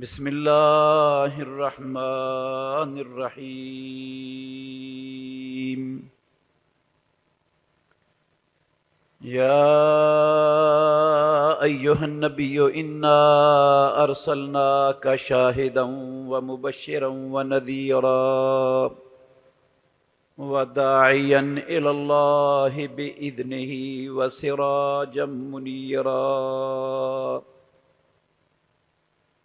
بسم اللہ الرحمن الرحیم یا ایہا النبی انا ارسلناک شاہدا ومبشرا ونذیرا وداعیا الی اللہ بإذنہ وسراجا منیرا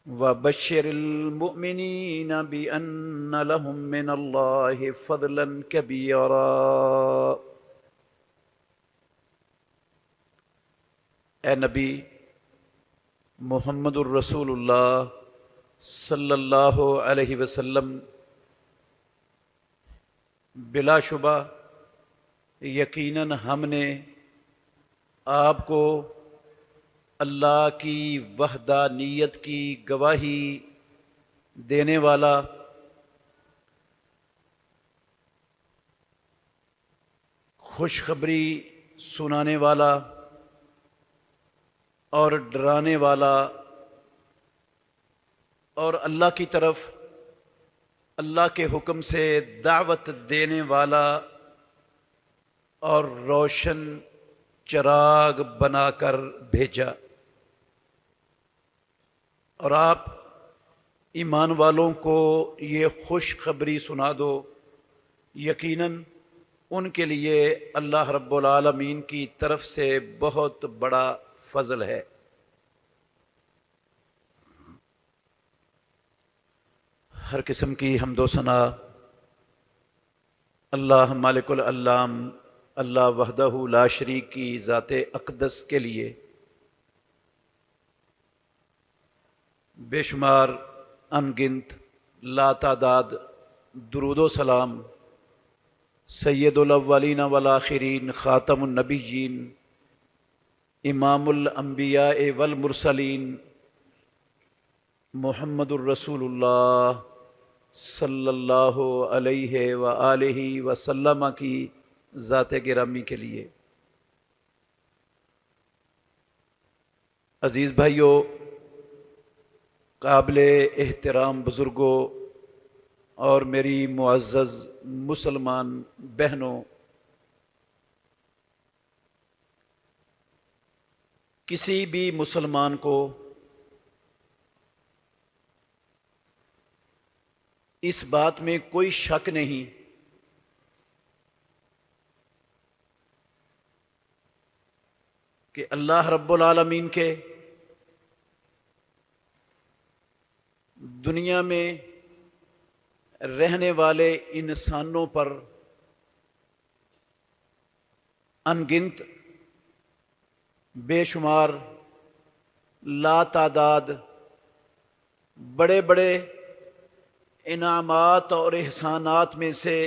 وبشر المؤمنین بأن لهم من اللہ فضلا کبیرا۔ اے نبی محمد الرسول اللہ صلی اللہ علیہ وسلم، بلا شبہ یقیناً ہم نے آپ کو اللہ کی وحدانیت کی گواہی دینے والا، خوشخبری سنانے والا اور ڈرانے والا، اور اللہ کی طرف اللہ کے حکم سے دعوت دینے والا اور روشن چراغ بنا کر بھیجا۔ اور آپ ایمان والوں کو یہ خوشخبری سنا دو، یقیناً ان کے لیے اللہ رب العالمین کی طرف سے بہت بڑا فضل ہے۔ ہر قسم کی حمد و ثنا اللہ مالک العلام، اللہ وحدہ لا شریک کی ذات اقدس کے لیے۔ بے شمار ان گنت لا تعداد درود و سلام سید الاولین والآخرین، خاتم النبیین، امام الانبیاء والمرسلین، محمد الرسول اللہ صلی اللہ علیہ وآلہ وسلم کی ذات گرامی کے لیے۔ عزیز بھائیو، قابل احترام بزرگوں اور میری معزز مسلمان بہنوں، کسی بھی مسلمان کو اس بات میں کوئی شک نہیں کہ اللہ رب العالمین کے دنیا میں رہنے والے انسانوں پر ان گنت بے شمار لا تعداد بڑے بڑے انعامات اور احسانات میں سے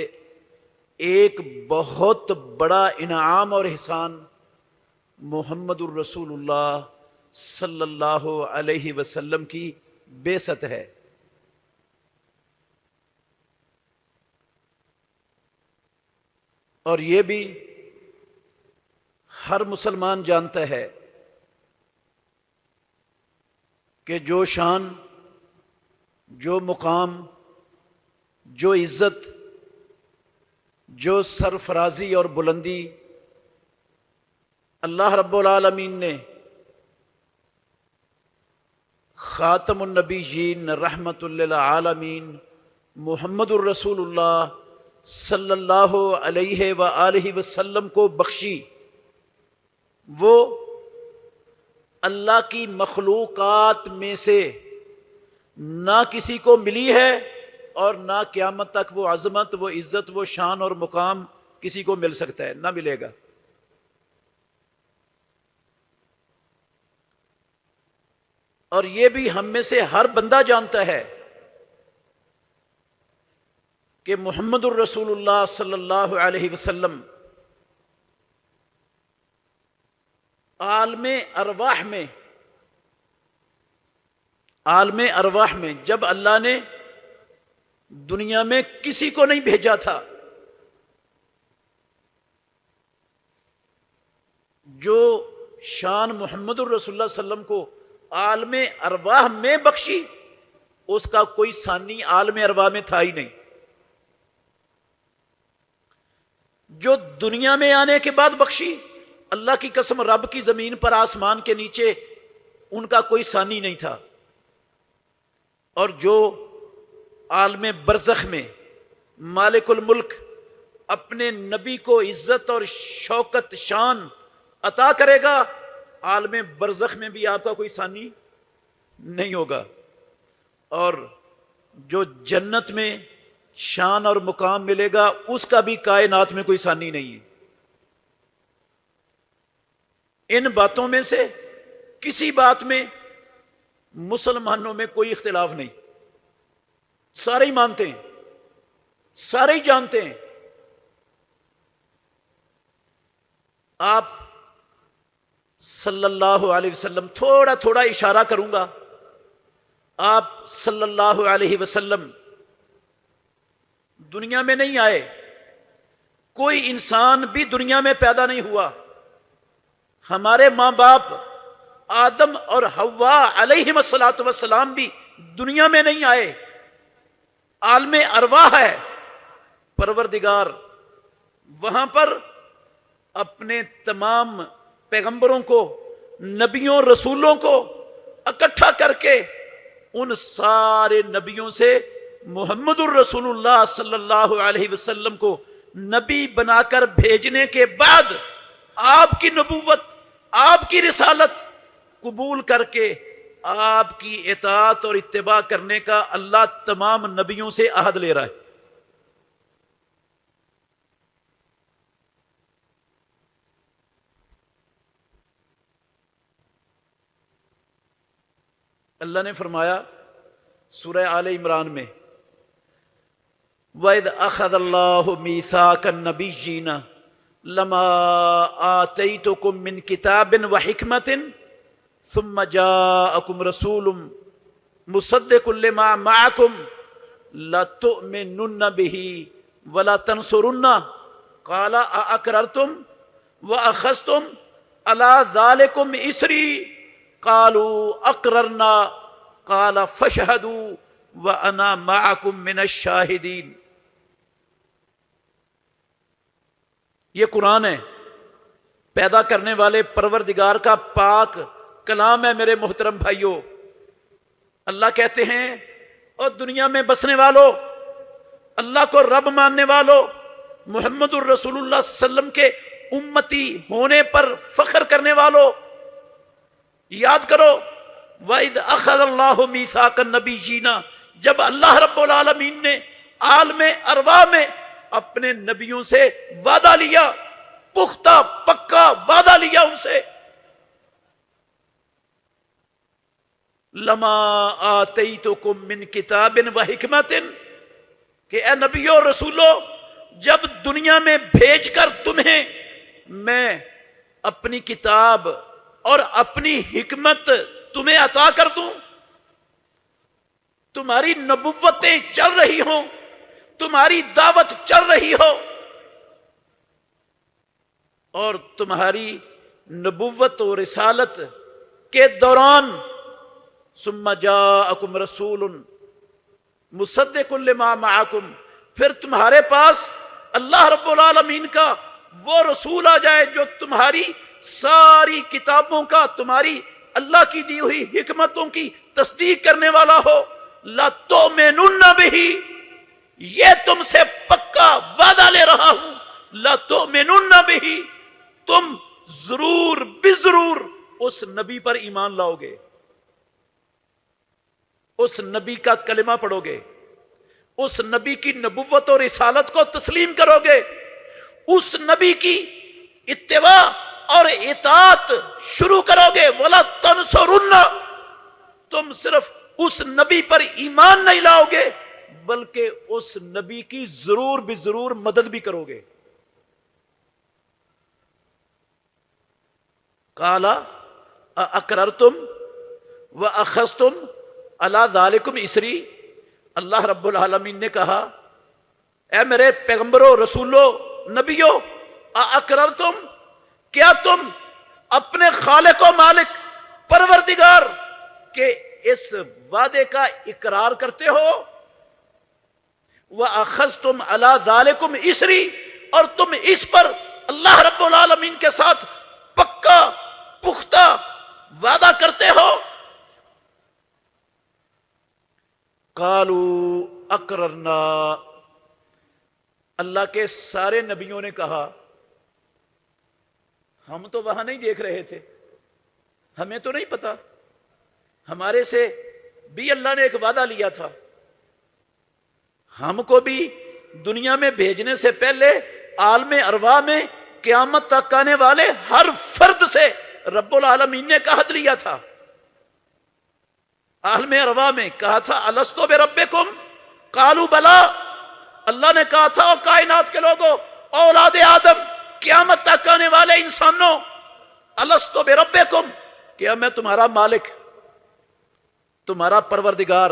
ایک بہت بڑا انعام اور احسان محمد الرسول اللہ صلی اللہ علیہ وسلم کی بعثت ہے۔ اور یہ بھی ہر مسلمان جانتا ہے کہ جو شان، جو مقام، جو عزت، جو سرفرازی اور بلندی اللہ رب العالمین نے خاتم النبیین رحمت للعالمین محمد الرسول اللہ صلی اللہ علیہ وآلہ وسلم کو بخشی، وہ اللہ کی مخلوقات میں سے نہ کسی کو ملی ہے اور نہ قیامت تک وہ عظمت، وہ عزت، وہ شان اور مقام کسی کو مل سکتا ہے، نہ ملے گا۔ اور یہ بھی ہم میں سے ہر بندہ جانتا ہے کہ محمد الرسول اللہ صلی اللہ علیہ وسلم عالم ارواح میں جب اللہ نے دنیا میں کسی کو نہیں بھیجا تھا، جو شان محمد الرسول اللہ صلی اللہ علیہ وسلم کو عالم ارواح میں بخشی، اس کا کوئی ثانی عالم ارواح میں تھا ہی نہیں. جو دنیا میں آنے کے بعد بخشی، اللہ کی قسم رب کی زمین پر آسمان کے نیچے ان کا کوئی ثانی نہیں تھا. اور جو عالم برزخ میں مالک الملک اپنے نبی کو عزت اور شوکت شان عطا کرے گا، عالم برزخ میں بھی آپ کا کوئی ثانی نہیں ہوگا. اور جو جنت میں شان اور مقام ملے گا، اس کا بھی کائنات میں کوئی ثانی نہیں ہے. ان باتوں میں سے کسی بات میں مسلمانوں میں کوئی اختلاف نہیں، سارے ہی مانتے ہیں، سارے ہی جانتے ہیں. آپ صلی اللہ علیہ وسلم، تھوڑا تھوڑا اشارہ کروں گا، آپ صلی اللہ علیہ وسلم دنیا میں نہیں آئے، کوئی انسان بھی دنیا میں پیدا نہیں ہوا. ہمارے ماں باپ آدم اور حوا علیہم الصلاۃ والسلام بھی دنیا میں نہیں آئے. عالم ارواح ہے، پروردگار وہاں پر اپنے تمام پیغمبروں کو، نبیوں رسولوں کو اکٹھا کر کے ان سارے نبیوں سے محمد الرسول اللہ صلی اللہ علیہ وسلم کو نبی بنا کر بھیجنے کے بعد آپ کی نبوت، آپ کی رسالت قبول کر کے آپ کی اطاعت اور اتباع کرنے کا اللہ تمام نبیوں سے عہد لے رہا ہے. اللہ نے فرمایا سورہ آل عمران میں، وَإِذْ أَخَذَ اللَّهُ مِيثَاقَ النَّبِيِّينَ لَمَا آتَيْتُكُم مِّن كِتَابٍ وَحِكْمَةٍ ثُمَّ جَاءَكُمْ رَسُولٌ مُصَدِّقٌ لِّمَا مَعَكُمْ لَتُؤْمِنُنَّ بِهِ وَلَتَنصُرُنَّهُ قَالَ أَأَقْرَرْتُمْ وَأَخَذْتُمْ عَلَىٰ ذَٰلِكُمْ إِصْرِي قَالُوا أَقْرَرْنَا قَالَ فَاشْهَدُوا وَأَنَا مَعَكُمْ مِنَ الشَّاهِدِينَ. یہ قرآن ہے، پیدا کرنے والے پروردگار کا پاک کلام ہے. میرے محترم بھائیوں، اللہ کہتے ہیں اور دنیا میں بسنے والوں، اللہ کو رب ماننے والوں، محمد الرسول اللہ صلی اللہ علیہ وسلم کے امتی ہونے پر فخر کرنے والوں، یاد کرو وَإِذْ أَخَذَ اللَّهُ مِيثَاقَ النَّبِيِّينَ، جب اللہ رب العالمین نے عالم ارواح میں اپنے نبیوں سے وعدہ لیا، پختہ پکا وعدہ لیا ان سے، لما آتیتکم من کتاب و حکمت، کہ اے نبیوں رسولوں، جب دنیا میں بھیج کر تمہیں میں اپنی کتاب اور اپنی حکمت تمہیں عطا کر دوں، تمہاری نبوتیں چل رہی ہوں، تمہاری دعوت چل رہی ہو، اور تمہاری نبوت و رسالت کے دوران ثم جاءکم رسول مصدق لما معکم، پھر تمہارے پاس اللہ رب العالمین کا وہ رسول آ جائے جو تمہاری ساری کتابوں کا، تمہاری اللہ کی دی ہوئی حکمتوں کی تصدیق کرنے والا ہو، لَتُؤْمِنُنَّ بِهِ، یہ تم سے پکا وعدہ لے رہا ہوں، لَتُؤْمِنُنَّ بِهِ، تم ضرور بضرور اس نبی پر ایمان لاؤ گے، اس نبی کا کلمہ پڑھو گے، اس نبی کی نبوت اور رسالت کو تسلیم کرو گے، اس نبی کی اتباع اور اطاعت شروع کرو گے. وَلَا تَنْصُرُنَّ، تم صرف اس نبی پر ایمان نہیں لاؤ گے بلکہ اس نبی کی ضرور بھی ضرور مدد بھی کرو گے. قَالَ أَأَقْرَرْتُمْ وَأَخَذْتُمْ عَلَىٰ ذَلِكُمْ إِصْرِي، اللہ رب العالمین نے کہا اے میرے پیغمبروں، رسولوں، نبیوں، أَأَقْرَرْتُمْ، کیا تم اپنے خالق و مالک پروردگار کے اس وعدے کا اقرار کرتے ہو، وَأَخَذْتُمْ عَلَى ذَلِكُمْ إِسْرِي، اور تم اس پر اللہ رب العالمین کے ساتھ پکا پختہ وعدہ کرتے ہو۔ قَالُوا أَقْرَرْنَا، اللہ کے سارے نبیوں نے کہا ہم تو وہاں نہیں دیکھ رہے تھے، ہمیں تو نہیں پتا، ہمارے سے بھی اللہ نے ایک وعدہ لیا تھا، ہم کو بھی دنیا میں بھیجنے سے پہلے عالم ارواح میں قیامت تک آنے والے ہر فرد سے رب العالمین نے عہد لیا تھا۔ عالم ارواح میں کہا تھا الستو بربکم قالوا بلا، اللہ نے کہا تھا او کائنات کے لوگوں، اولاد آدم، قیامت تک آنے والے انسانوں، الستو بربکم، کیا میں تمہارا مالک، تمہارا پروردگار،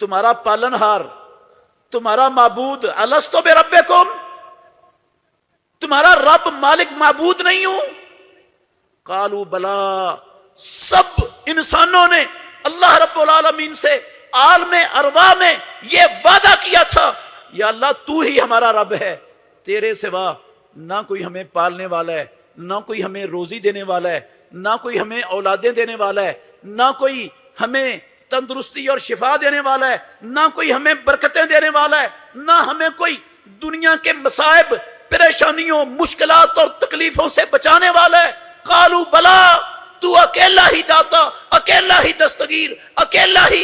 تمہارا پالنہار، تمہارا معبود، الستو بربکم، تمہارا رب مالک معبود نہیں ہوں؟ قالوا بلا، سب انسانوں نے اللہ رب العالمین سے عالم ارواح میں یہ وعدہ کیا تھا یا اللہ تو ہی ہمارا رب ہے، تیرے سوا نہ کوئی ہمیں پالنے والا ہے، نہ کوئی ہمیں روزی دینے والا ہے، نہ کوئی ہمیں اولادیں دینے والا ہے، نہ کوئی ہمیں تندرستی اور شفا دینے والا ہے، نہ کوئی ہمیں برکتیں دینے والا ہے، نہ ہمیں کوئی دنیا کے مصائب، پریشانیوں، مشکلات اور تکلیفوں سے بچانے والا ہے۔ قالوا بلا، تو اکیلا ہی داتا، اکیلا ہی دستگیر، اکیلا ہی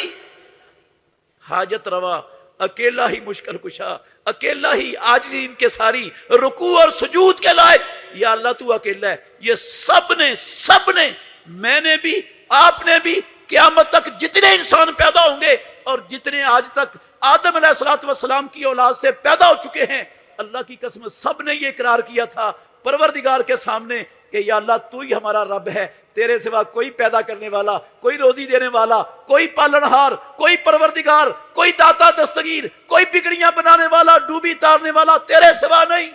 حاجت روا، اکیلا ہی مشکل کشا، اکیلا ہی عاجزی ان کے ساری، رکوع اور سجود کے لائق یا اللہ تو اکیلا ہے۔ یہ سب نے میں نے بھی، آپ نے بھی، قیامت تک جتنے انسان پیدا ہوں گے اور جتنے آج تک آدم علیہ السلام کی اولاد سے پیدا ہو چکے ہیں، اللہ کی قسم سب نے یہ اقرار کیا تھا پروردگار کے سامنے کہ یا اللہ تو ہی ہمارا رب ہے، تیرے سوا کوئی پیدا کرنے والا، کوئی روزی دینے والا، کوئی پالنہار، کوئی پروردگار، کوئی داتا دستگیر، کوئی بگڑیاں بنانے والا، ڈوبی تارنے والا تیرے سوا نہیں۔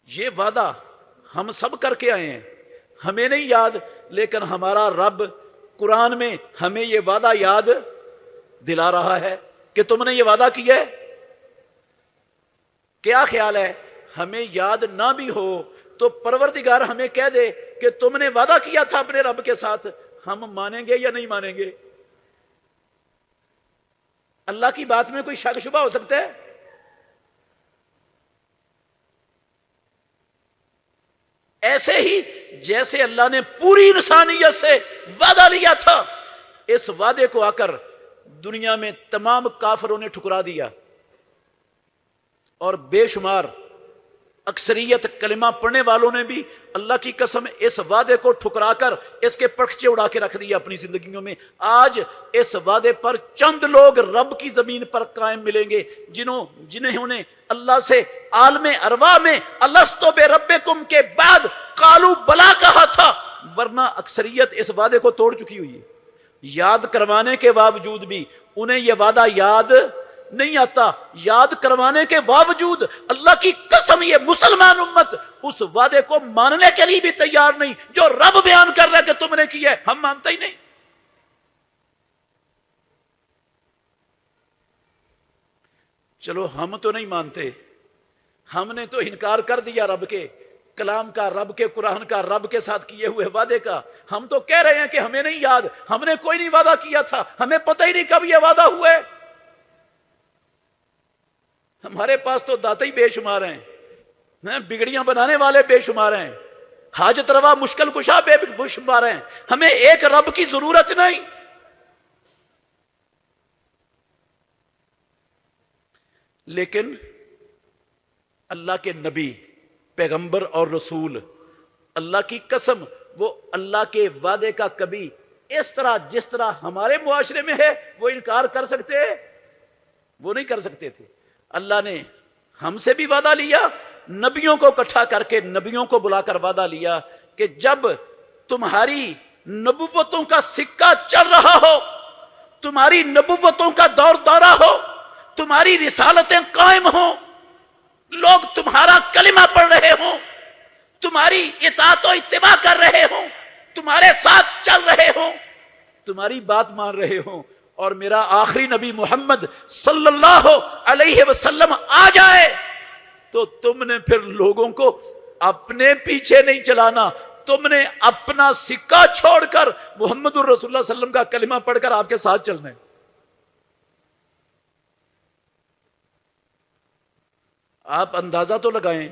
یہ وعدہ ہم سب کر کے آئے ہیں، ہمیں نہیں یاد، لیکن ہمارا رب قرآن میں ہمیں یہ وعدہ یاد دلا رہا ہے کہ تم نے یہ وعدہ کیا ہے۔ کیا خیال ہے ہمیں یاد نہ بھی ہو تو پروردگار ہمیں کہہ دے کہ تم نے وعدہ کیا تھا اپنے رب کے ساتھ، ہم مانیں گے یا نہیں مانیں گے؟ اللہ کی بات میں کوئی شک شبہ ہو سکتا ہے؟ ایسے ہی جیسے اللہ نے پوری انسانیت سے وعدہ لیا تھا، اس وعدے کو آ کر دنیا میں تمام کافروں نے ٹھکرا دیا اور بے شمار اکثریت کلمہ پڑھنے والوں نے بھی اللہ کی قسم اس وعدے کو ٹھکرا کر اس کے پرچے اڑا کے رکھ دیا اپنی زندگیوں میں۔ آج اس وعدے پر چند لوگ رب کی زمین پر قائم ملیں گے جنہوں نے اللہ سے عالم ارواح میں الستو بربکم کے بعد قالوا بلا کہا تھا، ورنہ اکثریت اس وعدے کو توڑ چکی ہوئی ہے۔ یاد کروانے کے باوجود بھی انہیں یہ وعدہ یاد نہیں آتا، یاد کروانے کے باوجود اللہ کی قسم یہ مسلمان امت اس وعدے کو ماننے کے لیے بھی تیار نہیں جو رب بیان کر رہا ہے کہ تم نے کیا ہے، ہم مانتے ہی نہیں۔ چلو ہم تو نہیں مانتے، ہم نے تو انکار کر دیا رب کے کلام کا، رب کے قرآن کا، رب کے ساتھ کیے ہوئے وعدے کا۔ ہم تو کہہ رہے ہیں کہ ہمیں نہیں یاد، ہم نے کوئی نہیں وعدہ کیا تھا، ہمیں پتہ ہی نہیں کب یہ وعدہ ہوا ہے۔ ہمارے پاس تو داتے ہی بے شمار ہیں، بگڑیاں بنانے والے بے شمار ہیں، حاجت روا مشکل کشا بے شمار ہیں، ہمیں ایک رب کی ضرورت نہیں۔ لیکن اللہ کے نبی، پیغمبر اور رسول، اللہ کی قسم وہ اللہ کے وعدے کا کبھی اس طرح جس طرح ہمارے معاشرے میں ہے وہ انکار کر سکتے؟ وہ نہیں کر سکتے تھے۔ اللہ نے ہم سے بھی وعدہ لیا، نبیوں کو اکٹھا کر کے نبیوں کو بلا کر وعدہ لیا کہ جب تمہاری نبوتوں کا سکہ چل رہا ہو، تمہاری نبوتوں کا دورہ ہو، تمہاری رسالتیں قائم ہوں، لوگ تمہارا کلمہ پڑھ رہے ہوں، تمہاری اطاعت و اتباع کر رہے ہوں، تمہارے ساتھ چل رہے ہوں، تمہاری بات مان رہے ہوں، اور میرا آخری نبی محمد صلی اللہ علیہ وسلم آ جائے تو تم نے پھر لوگوں کو اپنے پیچھے نہیں چلانا، تم نے اپنا سکہ چھوڑ کر محمد الرسول اللہ صلی اللہ علیہ وسلم کا کلمہ پڑھ کر آپ کے ساتھ چلنا ہے۔ آپ اندازہ تو لگائیں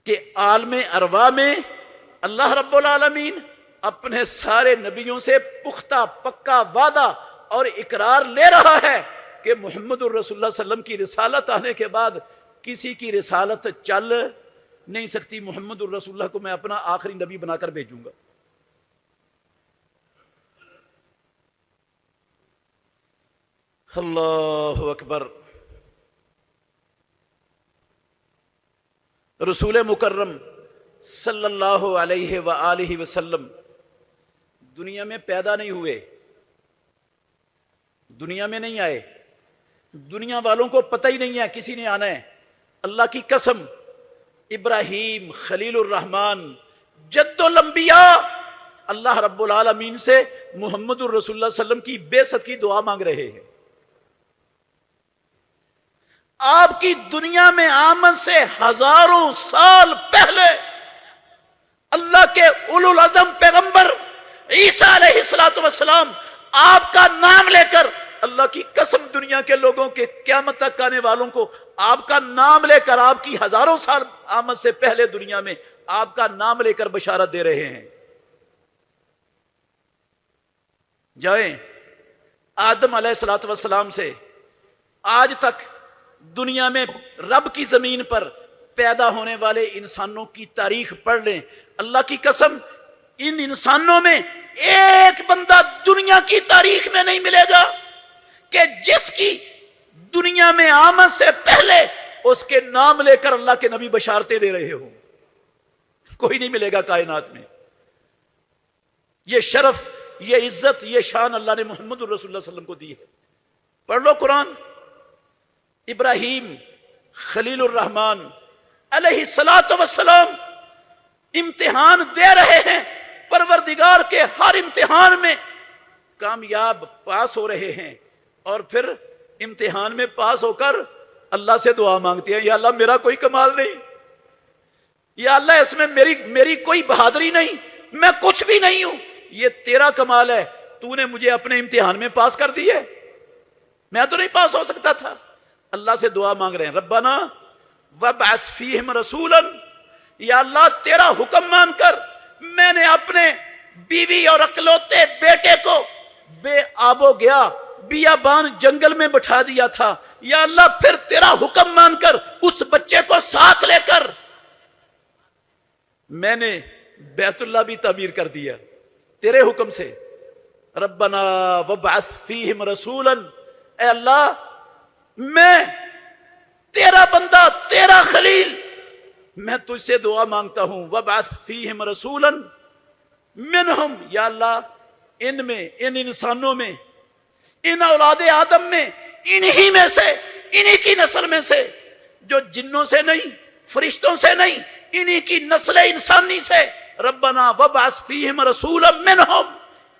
کہ عالم ارواح میں اللہ رب العالمین اپنے سارے نبیوں سے پختہ پکا وعدہ اور اقرار لے رہا ہے کہ محمد الرسول اللہ صلی اللہ علیہ وسلم کی رسالت آنے کے بعد کسی کی رسالت چل نہیں سکتی، محمد الرسول اللہ کو میں اپنا آخری نبی بنا کر بھیجوں گا۔ اللہ اکبر۔ رسول مکرم صلی اللہ علیہ وآلہ وسلم دنیا میں پیدا نہیں ہوئے، دنیا میں نہیں آئے، دنیا والوں کو پتہ ہی نہیں ہے کسی نے آنا ہے۔ اللہ کی قسم، ابراہیم خلیل الرحمن جد الانبیاء اللہ رب العالمین سے محمد الرسول اللہ صلی اللہ علیہ وسلم کی بعثت کی دعا مانگ رہے ہیں۔ آپ کی دنیا میں آمد سے ہزاروں سال پہلے اللہ کے اولو العزم پیغمبر عیسیٰ علیہ السلام آپ کا نام لے کر، اللہ کی قسم دنیا کے لوگوں کے قیامت تک آنے والوں کو آپ کا نام لے کر، آپ کی ہزاروں سال آمد سے پہلے دنیا میں آپ کا نام لے کر بشارت دے رہے ہیں۔ جائیں آدم علیہ السلام سے آج تک دنیا میں رب کی زمین پر پیدا ہونے والے انسانوں کی تاریخ پڑھ لیں، اللہ کی قسم ان انسانوں میں ایک بندہ دنیا کی تاریخ میں نہیں ملے گا کہ جس کی دنیا میں آمد سے پہلے اس کے نام لے کر اللہ کے نبی بشارتیں دے رہے ہوں۔ کوئی نہیں ملے گا کائنات میں۔ یہ شرف، یہ عزت، یہ شان اللہ نے محمد الرسول اللہ صلی اللہ علیہ وسلم کو دی ہے۔ پڑھ لو قرآن۔ ابراہیم خلیل الرحمن علیہ السلام امتحان دے رہے ہیں، پروردگار کے ہر امتحان میں کامیاب پاس ہو رہے ہیں، اور پھر امتحان میں پاس ہو کر اللہ سے دعا مانگتے ہیں، یا اللہ میرا کوئی کمال نہیں، یا اللہ اس میں میری کوئی بہادری نہیں، میں کچھ بھی نہیں ہوں، یہ تیرا کمال ہے، تو نے مجھے اپنے امتحان میں پاس کر دی ہے، میں تو نہیں پاس ہو سکتا تھا۔ اللہ سے دعا مانگ رہے ہیں، ربنا وابعث فیہم رسولا، یا اللہ تیرا حکم مان کر میں نے اپنے بیوی اور اکلوتے بیٹے کو بے آب و گیا بیابان جنگل میں بٹھا دیا تھا، یا اللہ پھر تیرا حکم مان کر اس بچے کو ساتھ لے کر میں نے بیت اللہ بھی تعمیر کر دیا تیرے حکم سے۔ ربنا وابعث فیہم رسولا، اے اللہ میں تیرا بندہ، تیرا خلیل، میں تجھ سے دعا مانگتا ہوں، وابعث فیہم رسولا منہم، یا اللہ ان میں، ان انسانوں میں، ان اولاد آدم میں، انہی میں سے، انہی کی نسل میں سے، جو جنوں سے نہیں، فرشتوں سے نہیں، انہی کی نسل انسانی سے، ربنا وابعث فیہم رسولا منہم،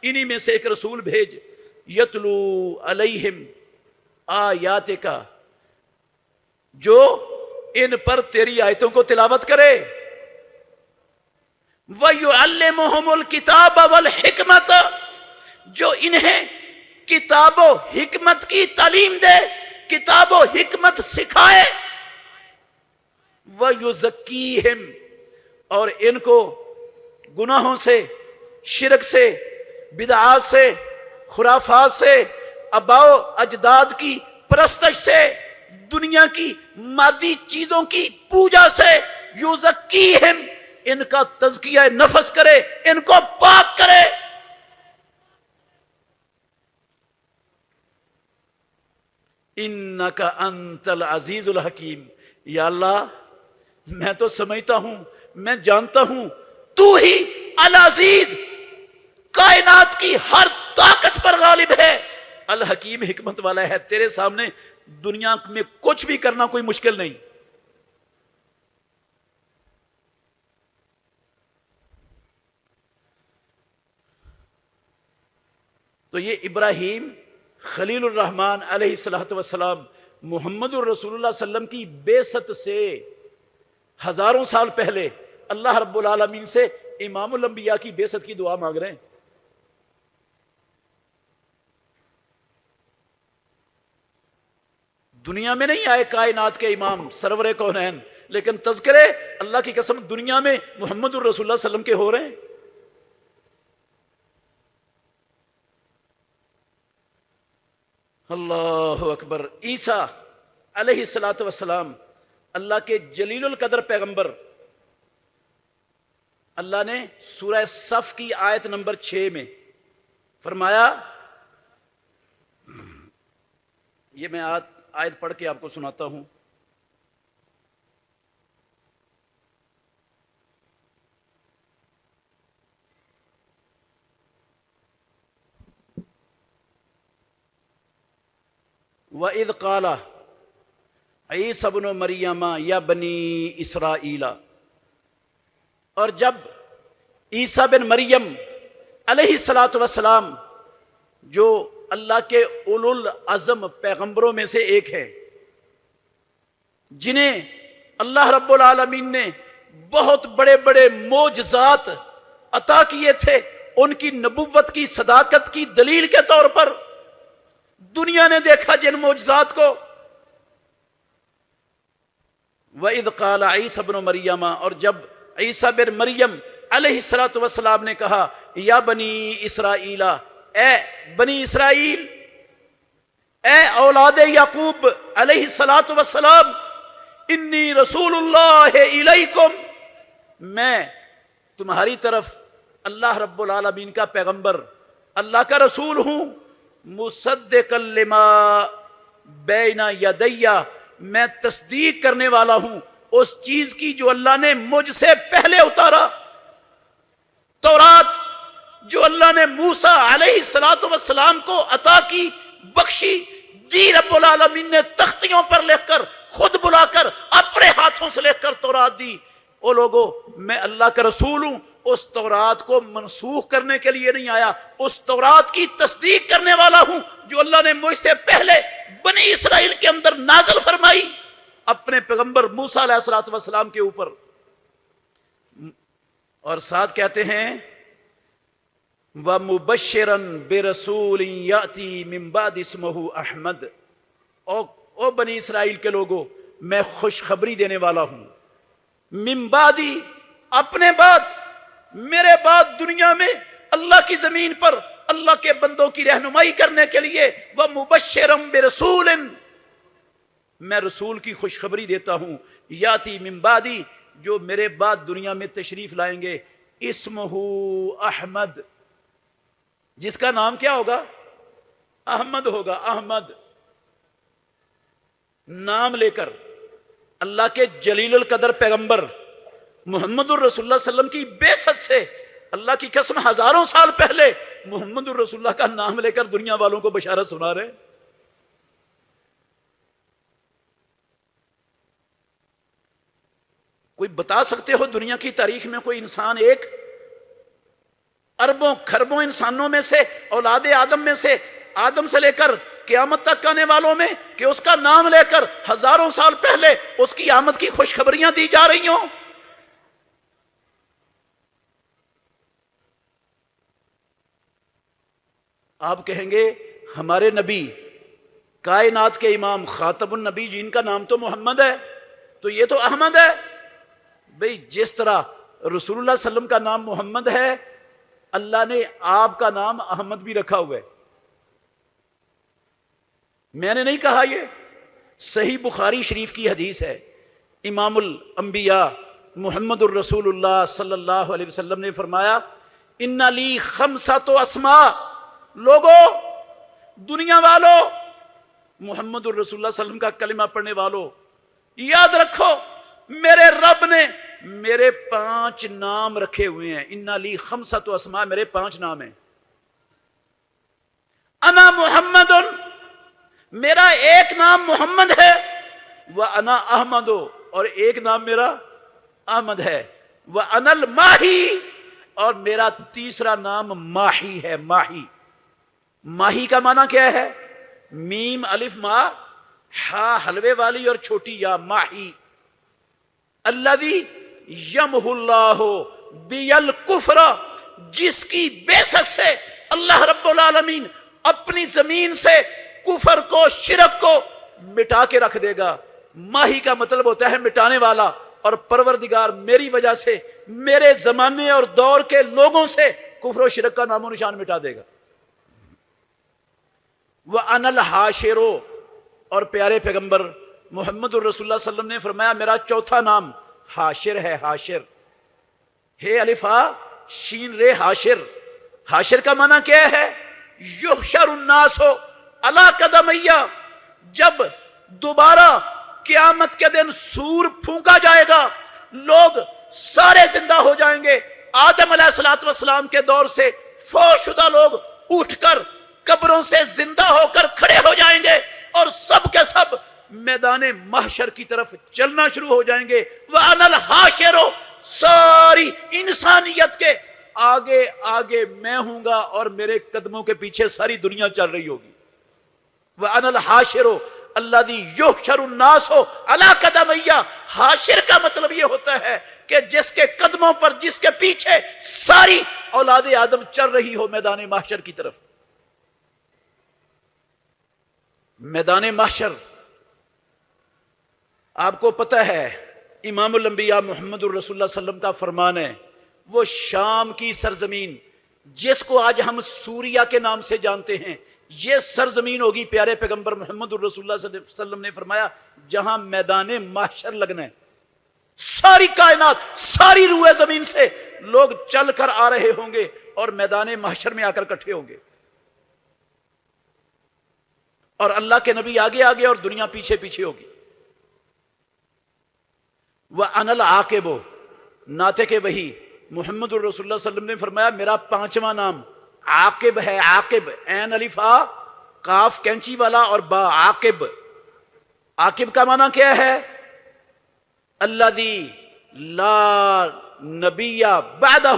انہی میں سے ایک رسول بھیج، یتلو علیہم آیاتک، جو ان پر تیری آیتوں کو تلاوت کرے، وَيُعَلِّمُهُمُ الْكِتَابَ وَالْحِكْمَةَ، جو انہیں کتاب و حکمت کی تعلیم دے، کتاب و حکمت سکھائے، وَيُزَكِّيهِمْ، اور ان کو گناہوں سے، شرک سے، بدعات سے، خرافات سے، آباء و اجداد کی پرستش سے، دنیا کی مادی چیزوں کی پوجا سے، یزکیہم، ان کا تزکیہ نفس کرے، ان کو پاک کرے۔ انک انت العزیز الحکیم، یا اللہ میں تو سمجھتا ہوں، میں جانتا ہوں تو ہی العزیز، کائنات کی ہر طاقت پر غالب ہے، الحکیم حکمت والا ہے، تیرے سامنے دنیا میں کچھ بھی کرنا کوئی مشکل نہیں۔ تو یہ ابراہیم خلیل الرحمن علیہ الصلوۃ والسلام محمد الرسول اللہ صلی اللہ علیہ وسلم کی بعثت سے ہزاروں سال پہلے اللہ رب العالمین سے امام الانبیاء کی بعثت کی دعا مانگ رہے ہیں۔ دنیا میں نہیں آئے کائنات کے امام سرور کونین، لیکن تذکرے اللہ کی قسم دنیا میں محمد الرسول اللہ صلی اللہ علیہ وسلم کے ہو رہے ہیں۔ اللہ اکبر۔ عیسیٰ علیہ الصلوۃ والسلام اللہ کے جلیل القدر پیغمبر، اللہ نے سورہ صف کی آیت نمبر 6 میں فرمایا، یہ میں آیت پڑھ کے آپ کو سناتا ہوں۔ وَإِذْ قَالَ عِيسَى ابْنُ مَرْيَمَ يَا بَنِي إِسْرَائِيلَ، اور جب عیسیٰ بن مریم علیہ الصلوۃ والسلام جو اللہ کے اولو العزم پیغمبروں میں سے ایک ہے، جنہیں اللہ رب العالمین نے بہت بڑے بڑے معجزات عطا کیے تھے، ان کی نبوت کی صداقت کی دلیل کے طور پر دنیا نے دیکھا جن معجزات کو۔ وَإِذْ قَالَ عِيسَى ابْنُ مَرْيَمَ، اور جب عیسیٰ بن مریم علیہ الصلوۃ والسلام نے کہا، یا بنی اسرائیل، اے بنی اسرائیل، اے اولاد یعقوب علیہ الصلوۃ والسلام، انی رسول اللہ الیکم، میں تمہاری طرف اللہ رب العالمین کا پیغمبر، اللہ کا رسول ہوں، مصدقا لما بین یدی، میں تصدیق کرنے والا ہوں اس چیز کی جو اللہ نے مجھ سے پہلے اتارا۔ تورات جو اللہ نے موسیٰ علیہ الصلوۃ والسلام کو عطا کی، بخشی، دی، رب العالمین نے تختیوں پر لکھ کر، خود بلا کر، اپنے ہاتھوں سے لکھ کر تورات دی۔ او لوگو، میں اللہ کا رسول ہوں، اس تورات کو منسوخ کرنے کے لیے نہیں آیا، اس تورات کی تصدیق کرنے والا ہوں جو اللہ نے مجھ سے پہلے بنی اسرائیل کے اندر نازل فرمائی اپنے پیغمبر موسیٰ علیہ الصلوۃ والسلام کے اوپر۔ اور ساتھ کہتے ہیں، وَمُبَشِّرًا بِرَسُولٍ يَأْتِي مِن بَعْدِ اسْمُهُ احمد، او بنی اسرائیل کے لوگوں، میں خوشخبری دینے والا ہوں، من بعدی، اپنے بعد، میرے بعد دنیا میں اللہ کی زمین پر اللہ کے بندوں کی رہنمائی کرنے کے لیے، وَمُبَشِّرًا بِرَسُولٍ، میں رسول کی خوشخبری دیتا ہوں، یاتی من بعدی، جو میرے بعد دنیا میں تشریف لائیں گے، اسمہ احمد، جس کا نام کیا ہوگا؟ احمد ہوگا۔ احمد نام لے کر اللہ کے جلیل القدر پیغمبر محمد الرسول اللہ صلی اللہ علیہ وسلم کی بعثت سے اللہ کی قسم ہزاروں سال پہلے محمد الرسول اللہ کا نام لے کر دنیا والوں کو بشارت سنا رہے۔ کوئی بتا سکتے ہو دنیا کی تاریخ میں کوئی انسان، ایک اربوں کھربوں انسانوں میں سے، اولاد آدم میں سے، آدم سے لے کر قیامت تک آنے والوں میں، کہ اس کا نام لے کر ہزاروں سال پہلے اس کی آمد کی خوشخبریاں دی جا رہی ہوں؟ آپ کہیں گے ہمارے نبی کائنات کے امام خاتم النبی، جن کا نام تو محمد ہے، تو یہ تو احمد ہے۔ بھئی جس طرح رسول اللہ صلی اللہ علیہ وسلم کا نام محمد ہے، اللہ نے آپ کا نام احمد بھی رکھا ہوا ہے۔ میں نے نہیں کہا، یہ صحیح بخاری شریف کی حدیث ہے۔ امام الانبیاء محمد الرسول اللہ صلی اللہ علیہ وسلم نے فرمایا، ان لی خمسۃ اسماء، لوگوں، دنیا والوں، محمد الرسول اللہ صلی اللہ علیہ وسلم کا کلمہ پڑھنے والوں، یاد رکھو میرے رب نے میرے 5 نام رکھے ہوئے ہیں۔ ان لی خمسۃ اسماء، میرے 5 نام ہیں۔ انا محمد، میرا ایک نام محمد ہے، وَأَنَا احمد، اور ایک نام میرا احمد ہے، وَأَنَا الْمَاحِي، اور میرا تیسرا نام ماحی ہے۔ ماحی، ماہی کا معنی کیا ہے؟ میم الف ما ہا حلوے والی اور چھوٹی یا، ماہی۔ الذی یمحو اللہ بی الکفر، جس کی بیست سے اللہ رب العالمین اپنی زمین سے کفر کو، شرک کو مٹا کے رکھ دے گا۔ ماہی کا مطلب ہوتا ہے مٹانے والا، اور پروردگار میری وجہ سے میرے زمانے اور دور کے لوگوں سے کفر و شرک کا نام و نشان مٹا دے گا۔ وَأَنَا الْحَاشِرُ، اور پیارے پیغمبر محمد الرسول اللہ صلی اللہ علیہ وسلم نے فرمایا میرا چوتھا نام حاشر ہے۔ حاشر، ہے الف ہا شین رے، حاشر۔ حاشر کا معنی کیا ہے؟ یحشر الناس علی قدمیہ، جب دوبارہ قیامت کے دن سور پھونکا جائے گا، لوگ سارے زندہ ہو جائیں گے۔ آدم علیہ السلام کے دور سے فوت شدہ لوگ اٹھ کر قبروں سے زندہ ہو کر کھڑے ہو جائیں گے، اور سب کے سب میدان محشر کی طرف چلنا شروع ہو جائیں گے۔ وَأَنَا الْحَاشِرُ، ساری انسانیت کے آگے آگے میں ہوں گا، اور میرے قدموں کے پیچھے ساری دنیا چل رہی ہوگی۔ وَأَنَا الْحَاشِرُ الَّذِي يُحْشَرُ النَّاسُ عَلَىٰ قَدَمَيَّ، حاشر کا مطلب یہ ہوتا ہے کہ جس کے قدموں پر، جس کے پیچھے ساری اولاد آدم چل رہی ہو میدان محشر کی طرف۔ میدان محشر آپ کو پتہ ہے امام الانبیاء محمد الرسول اللہ صلی اللہ علیہ وسلم کا فرمان ہے، وہ شام کی سرزمین جس کو آج ہم سوریا کے نام سے جانتے ہیں، یہ سرزمین ہوگی، پیارے پیغمبر محمد الرسول اللہ صلی اللہ علیہ وسلم نے فرمایا، جہاں میدان محشر لگنا ہے۔ ساری کائنات، ساری روئے زمین سے لوگ چل کر آ رہے ہوں گے اور میدان محشر میں آ کر اکٹھے ہوں گے، اور اللہ کے نبی آگے آگے اور دنیا پیچھے پیچھے ہوگی۔ وَأَنَا الْعَاقِبُ، ناطق کے وہی محمد الرسول اللہ صلی اللہ علیہ وسلم نے فرمایا میرا پانچواں نام عاقب ہے۔ عاقب، عین الف آ قاف کینچی والا اور با، عاقب۔ عاقب کا معنی کیا ہے؟ الذی لا نبی بعدہ،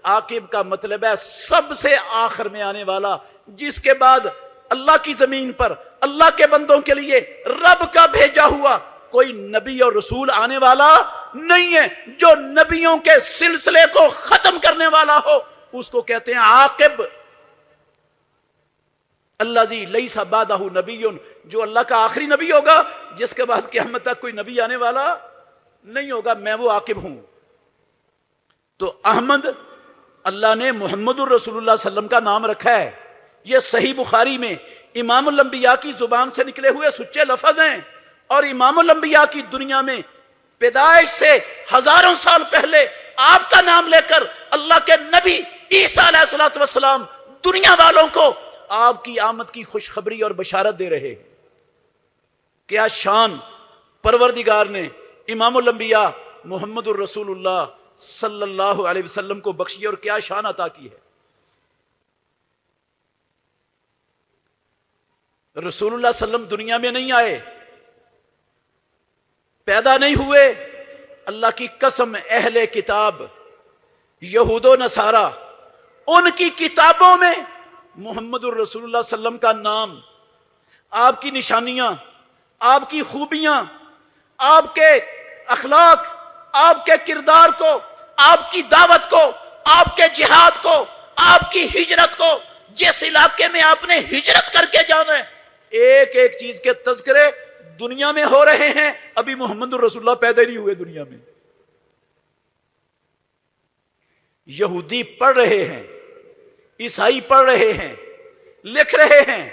عاقب کا مطلب ہے سب سے آخر میں آنے والا، جس کے بعد اللہ کی زمین پر اللہ کے بندوں کے لیے رب کا بھیجا ہوا کوئی نبی اور رسول آنے والا نہیں ہے۔ جو نبیوں کے سلسلے کو ختم کرنے والا ہو اس کو کہتے ہیں عاقب۔ الذی لیس بعدہ نبی، جو اللہ کا آخری نبی ہوگا، جس کے بعد قیامت تک کوئی نبی آنے والا نہیں ہوگا، میں وہ عاقب ہوں۔ تو احمد اللہ نے محمد الرسول اللہ صلی اللہ علیہ وسلم کا نام رکھا ہے، یہ صحیح بخاری میں امام الانبیاء کی زبان سے نکلے ہوئے سچے لفظ ہیں، اور امام الانبیاء کی دنیا میں پیدائش سے ہزاروں سال پہلے آپ کا نام لے کر اللہ کے نبی عیسیٰ علیہ السلام دنیا والوں کو آپ کی آمد کی خوشخبری اور بشارت دے رہے ہیں۔ کیا شان پروردگار نے امام الانبیاء محمد الرسول اللہ صلی اللہ علیہ وسلم کو بخشی، اور کیا شان عطا کی ہے۔ رسول اللہ صلی اللہ علیہ وسلم دنیا میں نہیں آئے، پیدا نہیں ہوئے، اللہ کی قسم اہل کتاب یہود و نصارہ ان کی کتابوں میں محمد الرسول اللہ صلی اللہ علیہ وسلم کا نام، آپ کی نشانیاں، آپ کی خوبیاں، آپ کے اخلاق، آپ کے کردار کو، آپ کی دعوت کو، آپ کے جہاد کو، آپ کی ہجرت کو، جس علاقے میں آپ نے ہجرت کر کے جانا ہے، ایک ایک چیز کے تذکرے دنیا میں ہو رہے ہیں۔ ابھی محمد الرسول اللہ پیدا ہی نہیں ہوئے دنیا میں، یہودی پڑھ رہے ہیں، عیسائی پڑھ رہے ہیں، لکھ رہے ہیں،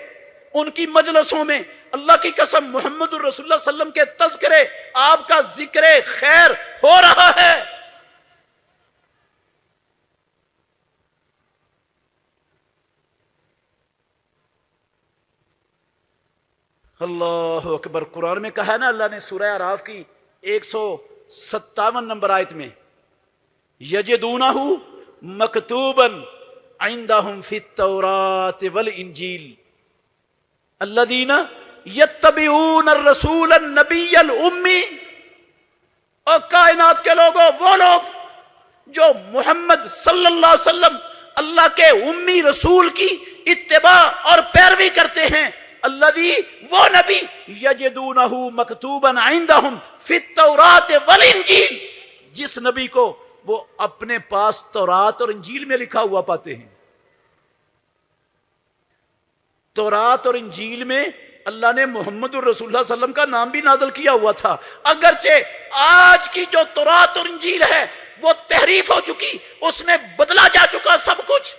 ان کی مجلسوں میں اللہ کی قسم محمد الرسول اللہ صلی اللہ علیہ وسلم کے تذکرے، آپ کا ذکر خیر ہو رہا ہے۔ اللہ اکبر۔ قرآن میں کہا ہے نا اللہ نے سورہ اعراف کی 157 نمبر آیت میں، یجدونہ مکتوبا عندہم فی التوراۃ والانجیل الذین یتبعون الرسول النبی الامی، اور کائنات کے لوگوں، وہ لوگ جو محمد صلی اللہ علیہ وسلم اللہ کے امی رسول کی اتباع اور پیروی کرتے ہیں الذی وہ نبی یجدونہ مکتوبا عندہم فی التوراۃ والانجیل جس نبی کو وہ اپنے پاس تورات اور انجیل میں لکھا ہوا پاتے ہیں. تورات اور انجیل میں اللہ نے محمد الرسول اللہ صلی اللہ علیہ وسلم کا نام بھی نازل کیا ہوا تھا. اگرچہ آج کی جو تورات اور انجیل ہے وہ تحریف ہو چکی, اس میں بدلا جا چکا سب کچھ.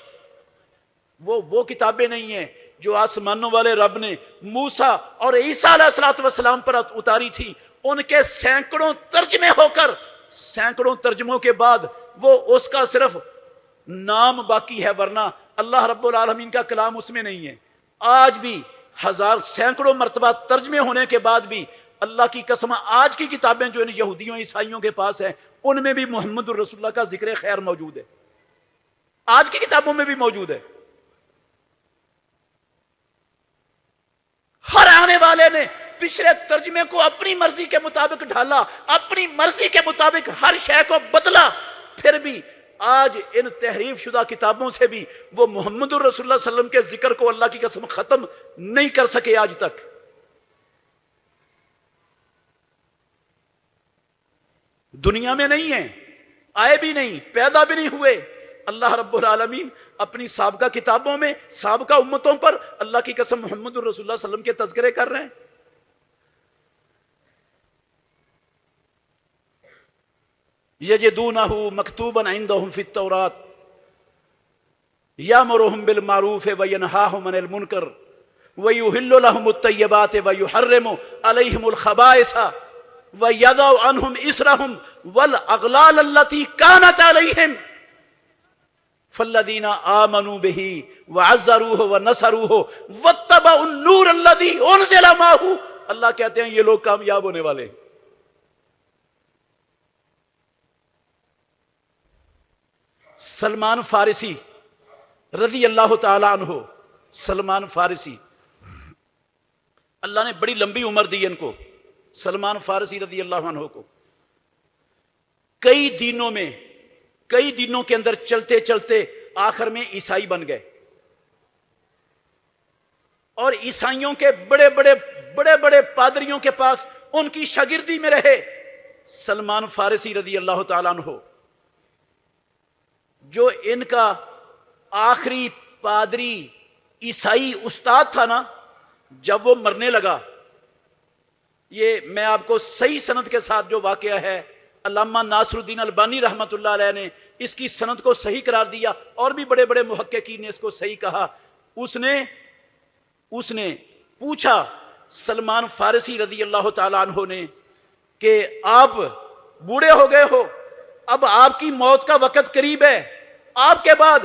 وہ کتابیں نہیں ہیں جو آسمانوں والے رب نے موسیٰ اور عیسیٰ علیہ السلام پر اتاری تھی. ان کے سینکڑوں ترجمے ہو کر, سینکڑوں ترجموں کے بعد وہ اس کا صرف نام باقی ہے, ورنہ اللہ رب العالمین کا کلام اس میں نہیں ہے. آج بھی سینکڑوں مرتبہ ترجمے ہونے کے بعد بھی اللہ کی قسم آج کی کتابیں جو یہودیوں عیسائیوں کے پاس ہیں ان میں بھی محمد الرسول اللہ کا ذکر خیر موجود ہے, آج کی کتابوں میں بھی موجود ہے. ہر آنے والے نے پچھلے ترجمے کو اپنی مرضی کے مطابق ڈھالا, اپنی مرضی کے مطابق ہر شے کو بدلا, پھر بھی آج ان تحریف شدہ کتابوں سے بھی وہ محمد الرسول اللہ صلی اللہ علیہ وسلم کے ذکر کو اللہ کی قسم ختم نہیں کر سکے آج تک. دنیا میں نہیں ہیں, آئے بھی نہیں, پیدا بھی نہیں ہوئے. اللہ رب العالمین اپنی سابقہ کتابوں میں سابقہ امتوں پر اللہ کی قسم محمد الرسول اللہ صلی اللہ علیہ وسلم کے تذکرے کر رہے ہیں. یجدونہ مکتوبا عندہم فی التوراۃ یامرہم بالمعروف وینہاہم عن المنکر ویحل لہم الطیبات ویحرم علیہم الخبائث ویضع عنہم اسرہم والاغلال التي كانت علیہم فالذین آمنوا بہ وعزروہ ونصروہ واتبعوا النور الذی انزل معہ. اللہ کہتے ہیں یہ لوگ کامیاب ہونے والے ہیں. سلمان فارسی رضی اللہ تعالی عنہ, سلمان فارسی, اللہ نے بڑی لمبی عمر دی ان کو. سلمان فارسی رضی اللہ عنہ کو کئی دنوں کے اندر چلتے چلتے آخر میں عیسائی بن گئے, اور عیسائیوں کے بڑے بڑے پادریوں کے پاس ان کی شاگردی میں رہے. سلمان فارسی رضی اللہ تعالیٰ عنہ جو ان کا آخری پادری عیسائی استاد تھا نا, جب وہ مرنے لگا, یہ میں آپ کو صحیح سند کے ساتھ جو واقعہ ہے, علامہ ناصر الدین البانی رحمۃ اللہ علیہ نے اس کی سند کو صحیح قرار دیا, اور بھی بڑے بڑے محققین نے اس کو صحیح کہا. اس نے پوچھا سلمان فارسی رضی اللہ تعالیٰ عنہ نے کہ آپ بوڑھے ہو گئے ہو, اب آپ کی موت کا وقت قریب ہے, آپ کے بعد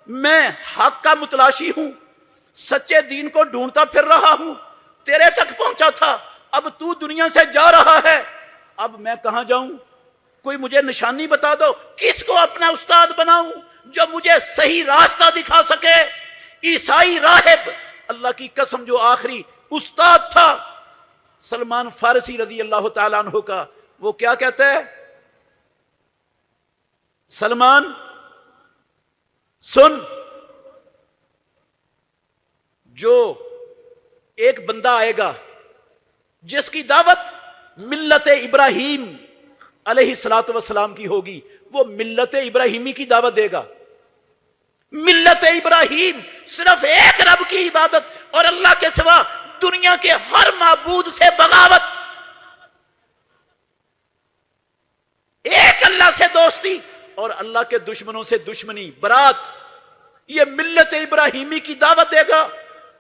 میں حق کا متلاشی ہوں, سچے دین کو ڈھونڈتا پھر رہا ہوں, تیرے تک پہنچا تھا, اب تو دنیا سے جا رہا ہے, اب میں کہاں جاؤں؟ کوئی مجھے نشانی بتا دو, کس کو اپنا استاد بناؤں جو مجھے صحیح راستہ دکھا سکے. عیسائی راہب, اللہ کی قسم جو آخری استاد تھا سلمان فارسی رضی اللہ تعالیٰ عنہ کا, وہ کیا کہتا ہے؟ سلمان سن, جو ایک بندہ آئے گا جس کی دعوت ملت ابراہیم علیہ الصلوۃ والسلام کی ہوگی, وہ ملت ابراہیمی کی دعوت دے گا. ملت ابراہیم صرف ایک رب کی عبادت اور اللہ کے سوا دنیا کے ہر معبود سے بغاوت, ایک اللہ سے دوستی اور اللہ کے دشمنوں سے دشمنی, برات. یہ ملت ابراہیمی کی دعوت دے گا.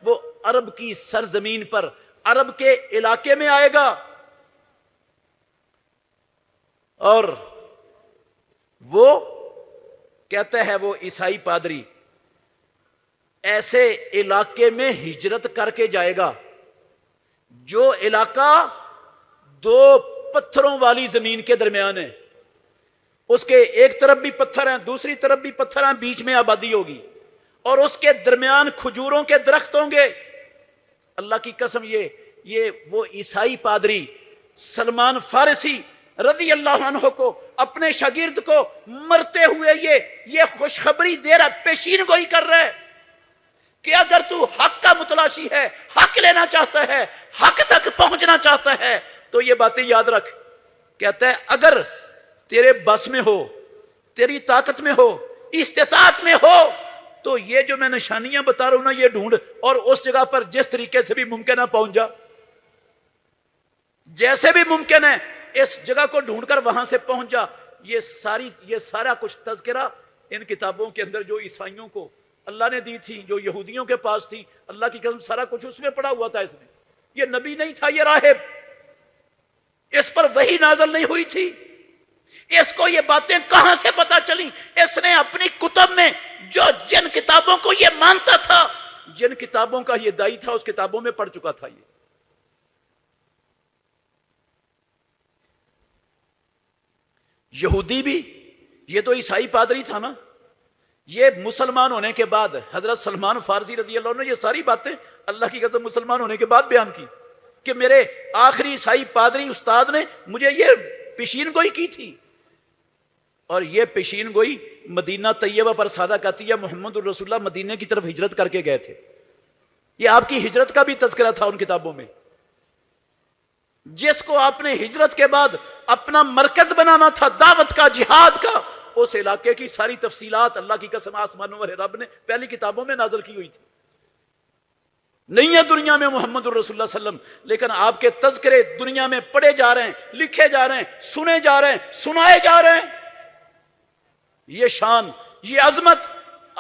وہ عرب کی سرزمین پر عرب کے علاقے میں آئے گا, اور وہ کہتا ہے وہ عیسائی پادری ایسے علاقے میں ہجرت کر کے جائے گا جو علاقہ دو پتھروں والی زمین کے درمیان ہے. اس کے ایک طرف بھی پتھر ہیں, دوسری طرف بھی پتھر ہیں, بیچ میں آبادی ہوگی, اور اس کے درمیان کھجوروں کے درخت ہوں گے. اللہ کی قسم یہ وہ عیسائی پادری سلمان فارسی رضی اللہ عنہ کو, اپنے شاگرد کو مرتے ہوئے یہ خوشخبری دے رہا, پیشین گوئی کر رہا ہے کہ اگر تو حق کا متلاشی ہے، حق لینا چاہتا ہے، حق تک پہنچنا چاہتا ہے تو یہ باتیں یاد رکھ. کہتا ہے اگر تیرے بس میں ہو، تیری طاقت میں ہو، استطاعت میں ہو تو یہ جو میں نشانیاں بتا رہا ہوں نا یہ ڈھونڈ، اور اس جگہ پر جس طریقے سے بھی ممکن ہے پہنچ جا. جیسے بھی ممکن ہے اس جگہ کو ڈھونڈ کر وہاں سے پہنچ جا. یہ سارا کچھ تذکرہ ان کتابوں کے اندر جو عیسائیوں کو اللہ نے دی تھی، جو یہودیوں کے پاس تھی، اللہ کی قسم سارا کچھ اس میں پڑا ہوا تھا. اس میں یہ نبی نہیں تھا، یہ راہب، اس پر وحی نازل نہیں ہوئی تھی. اس کو یہ باتیں کہاں سے پتا چلی؟ اس نے اپنی کتب میں جن کتابوں کو یہ مانتا تھا، جن کتابوں کا یہ دائی تھا، اس کتابوں میں پڑھ چکا تھا. یہودی بھی، یہ تو عیسائی پادری تھا نا. یہ مسلمان ہونے کے بعد حضرت سلمان فارسی رضی اللہ عنہ نے یہ ساری باتیں اللہ کی قسم مسلمان ہونے کے بعد بیان کی کہ میرے آخری عیسائی پادری استاد نے مجھے یہ پیشین گوئی کی تھی. اور یہ پیشین گوئی مدینہ طیبہ پر سادہ کہتی ہے محمد الرسول اللہ مدینہ کی طرف ہجرت کر کے گئے تھے. یہ آپ کی ہجرت کا بھی تذکرہ تھا ان کتابوں میں. جس کو آپ نے ہجرت کے بعد اپنا مرکز بنانا تھا دعوت کا، جہاد کا، اس علاقے کی ساری تفصیلات اللہ کی قسم آسمانوں والے رب نے پہلی کتابوں میں نازل کی ہوئی تھی. نہیں ہے دنیا میں محمد الرسول اللہ صلی اللہ علیہ وسلم، لیکن آپ کے تذکرے دنیا میں پڑھے جا رہے ہیں، لکھے جا رہے ہیں، سنے جا رہے ہیں، سنائے جا رہے ہیں. یہ شان، یہ عظمت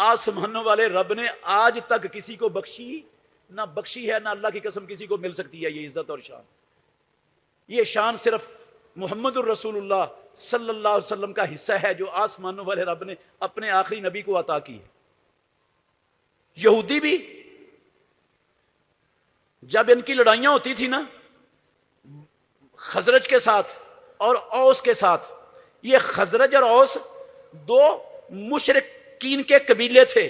آسمانوں والے رب نے آج تک کسی کو نہ بخشی ہے، نہ اللہ کی قسم کسی کو مل سکتی ہے. یہ عزت اور شان، یہ شان صرف محمد الرسول اللہ صلی اللہ علیہ وسلم کا حصہ ہے جو آسمانوں والے رب نے اپنے آخری نبی کو عطا کی ہے. یہودی بھی جب ان کی لڑائیاں ہوتی تھی نا خزرج کے ساتھ اور اوس کے ساتھ، یہ خزرج اور اوس دو مشرکین کے قبیلے تھے.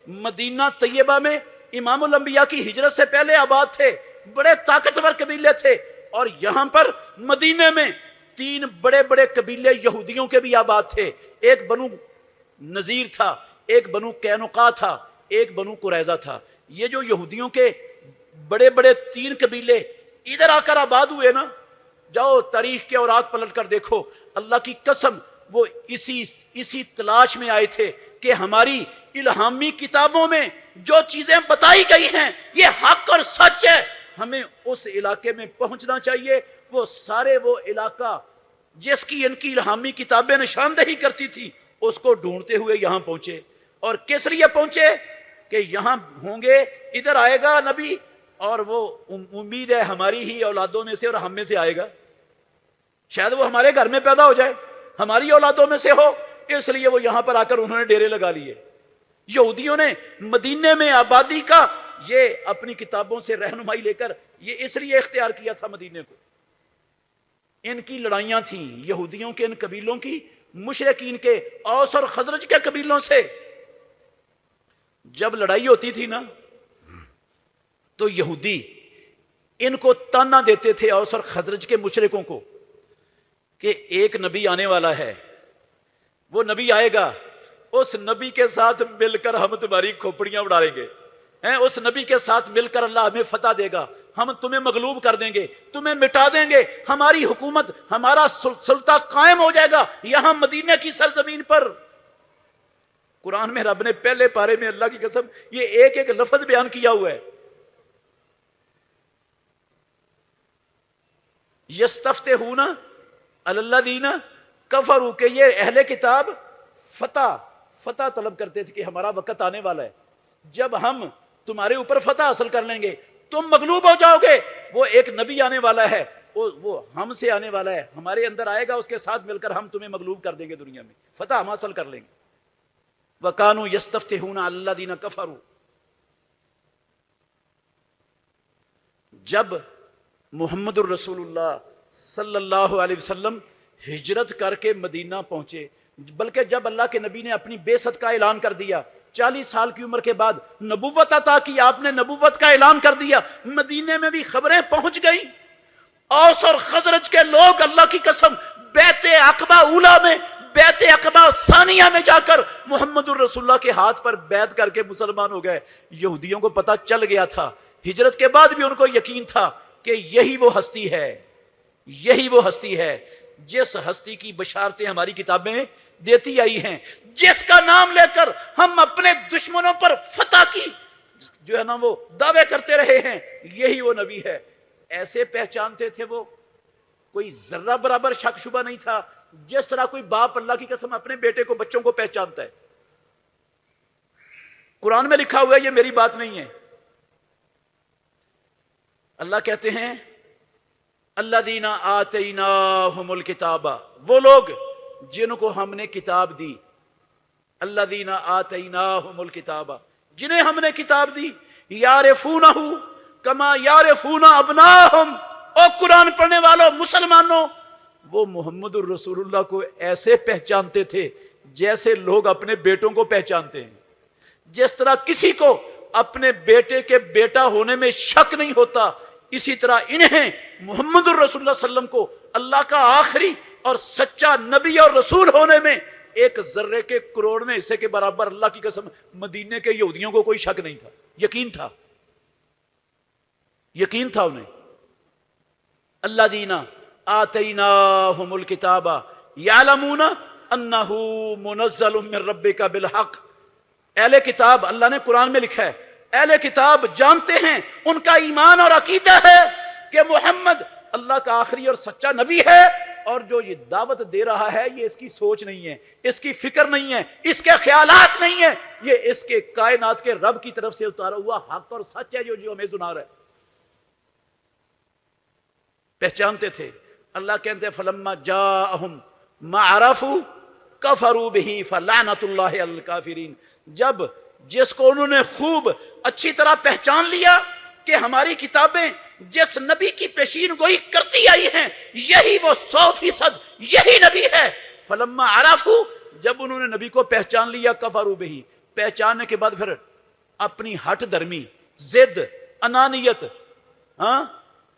مدینہ طیبہ میں امام الانبیاء کی ہجرت سے پہلے آباد تھے، بڑے طاقتور قبیلے تھے. اور یہاں پر مدینے میں 3 بڑے بڑے قبیلے یہودیوں کے بھی آباد تھے. ایک بنو نذیر تھا، ایک بنو قینقاع تھا، ایک بنو قریظہ تھا. یہ جو یہودیوں کے بڑے بڑے 3 قبیلے ادھر آ کر آباد ہوئے نا، جاؤ تاریخ کے اوراق پلٹ کر دیکھو، اللہ کی قسم وہ اسی تلاش میں آئے تھے کہ ہماری الہامی کتابوں میں جو چیزیں بتائی گئی ہیں یہ حق اور سچ ہے، ہمیں اس علاقے میں پہنچنا چاہیے. وہ علاقہ جس کی ان کی الہامی کتابیں نشاندہی کرتی تھی اس کو ڈھونڈتے ہوئے یہاں پہنچے. اور کس لیے پہنچے؟ کہ یہاں ہوں گے، ادھر آئے گا نبی، اور وہ امید ہے ہماری ہی اولادوں میں سے اور ہم میں سے آئے گا. شاید وہ ہمارے گھر میں پیدا ہو جائے، ہماری اولادوں میں سے ہو، اس لیے وہ یہاں پر آ کر انہوں نے ڈیرے لگا لیے. یہودیوں نے مدینے میں آبادی کا یہ اپنی کتابوں سے رہنمائی لے کر یہ اس لیے اختیار کیا تھا مدینے کو. ان کی لڑائیاں تھیں یہودیوں کے ان قبیلوں کی مشرکین کے اوس اور خزرج کے قبیلوں سے. جب لڑائی ہوتی تھی نا تو یہودی ان کو تانا دیتے تھے اوس اور خزرج کے مشرکوں کو کہ ایک نبی آنے والا ہے، وہ نبی آئے گا، اس نبی کے ساتھ مل کر ہم تمہاری کھوپڑیاں اڑائیں گے، اس نبی کے ساتھ مل کر اللہ ہمیں فتح دے گا، ہم تمہیں مغلوب کر دیں گے، تمہیں مٹا دیں گے، ہماری حکومت، ہمارا سلطہ قائم ہو جائے گا یہاں مدینہ کی سرزمین پر. قرآن میں رب نے پہلے پارے میں اللہ کی قسم یہ ایک ایک لفظ بیان کیا ہوا ہے. یستفتحون علی الذین کفروا، کہ یہ اہل کتاب فتح طلب کرتے تھے کہ ہمارا وقت آنے والا ہے جب ہم تمہارے اوپر فتح حاصل کر لیں گے، تم مغلوب ہو جاؤ گے. وہ ایک نبی آنے والا ہے، وہ ہم سے آنے والا ہے، ہمارے اندر آئے گا، اس کے ساتھ مل کر ہم تمہیں مغلوب کر دیں گے، دنیا میں فتح ہم حاصل کر لیں گے. وَكَانُوا يَسْتَفْتِحُونَ عَلَى الَّذِينَ كَفَرُوا. جب محمد الرسول اللہ صلی اللہ علیہ وسلم ہجرت کر کے مدینہ پہنچے، بلکہ جب اللہ کے نبی نے اپنی بعثت کا اعلان کر دیا، 40 سال کی عمر کے بعد نبوت عطا کی، آپ نے نبوت کا اعلان کر دیا، مدینے میں بھی خبریں پہنچ گئیں. اوس اور خزرج کے لوگ اللہ کی قسم بیت عقبہ اولا میں بیعت عقبہ ثانیہ میں جا کر محمد الرسول اللہ کے ہاتھ پر بیعت کر کے مسلمان ہو گئے۔ یہودیوں کو پتہ چل گیا تھا، ہجرت کے بعد بھی ان کو یقین تھا کہ یہی وہ ہستی ہے، یہی وہ ہستی ہے جس ہستی کی بشارتیں ہماری کتابیں دیتی آئی ہیں، جس کا نام لے کر ہم اپنے دشمنوں پر فتح کی جو ہے نا وہ دعوے کرتے رہے ہیں، یہی وہ نبی ہے۔ ایسے پہچانتے تھے وہ، کوئی ذرہ برابر شک شبہ نہیں تھا، جس طرح کوئی باپ اللہ کی قسم اپنے بیٹے کو، بچوں کو پہچانتا ہے۔ قرآن میں لکھا ہوا ہے، یہ میری بات نہیں ہے۔ اللہ کہتے ہیں الذین آتیناہم الکتاب، وہ لوگ جن کو ہم نے کتاب دی، الذین آتیناہم الکتاب، جنہیں ہم نے کتاب دی، یعرفونہ کما یعرفون ابناہم، او قرآن پڑھنے والوں مسلمانوں، وہ محمد الرسول اللہ کو ایسے پہچانتے تھے جیسے لوگ اپنے بیٹوں کو پہچانتے ہیں۔ جس طرح کسی کو اپنے بیٹے کے بیٹا ہونے میں شک نہیں ہوتا، اسی طرح انہیں محمد الرسول اللہ صلی اللہ علیہ وسلم کو اللہ کا آخری اور سچا نبی اور رسول ہونے میں ایک ذرے کے کروڑویں حصے کے برابر، اللہ کی قسم مدینے کے یہودیوں کو کوئی شک نہیں تھا، یقین تھا، یقین تھا انہیں۔ الذین آتیناہم الکتاب یعلمون انہ منزل من ربک بالحق، اہل کتاب، اللہ نے قرآن میں لکھا ہے، اہل کتاب جانتے ہیں، ان کا ایمان اور عقیدہ ہے کہ محمد اللہ کا آخری اور سچا نبی ہے، اور جو یہ دعوت دے رہا ہے یہ اس کی سوچ نہیں ہے، اس کی فکر نہیں ہے، اس کے خیالات نہیں ہیں، یہ اس کے کائنات کے رب کی طرف سے اتارا ہوا حق اور سچ ہے جو ہمیں سنا رہا ہے۔ پہچانتے تھے۔ اللہ کہتے ہیں فلما جاءہم ما عرفوا کفروا بہ فلعنۃ اللہ علی الکافرین، جب جس کو انہوں نے خوب اچھی طرح پہچان لیا کہ ہماری کتابیں جس نبی کی پیشین گوئی کرتی آئی ہیں یہی وہ 100% یہی نبی ہے، فلما عرفوا، جب انہوں نے نبی کو پہچان لیا، کفروا بہ، پہچاننے کے بعد پھر اپنی ہٹ دھرمی، ضد، انانیت، ہاں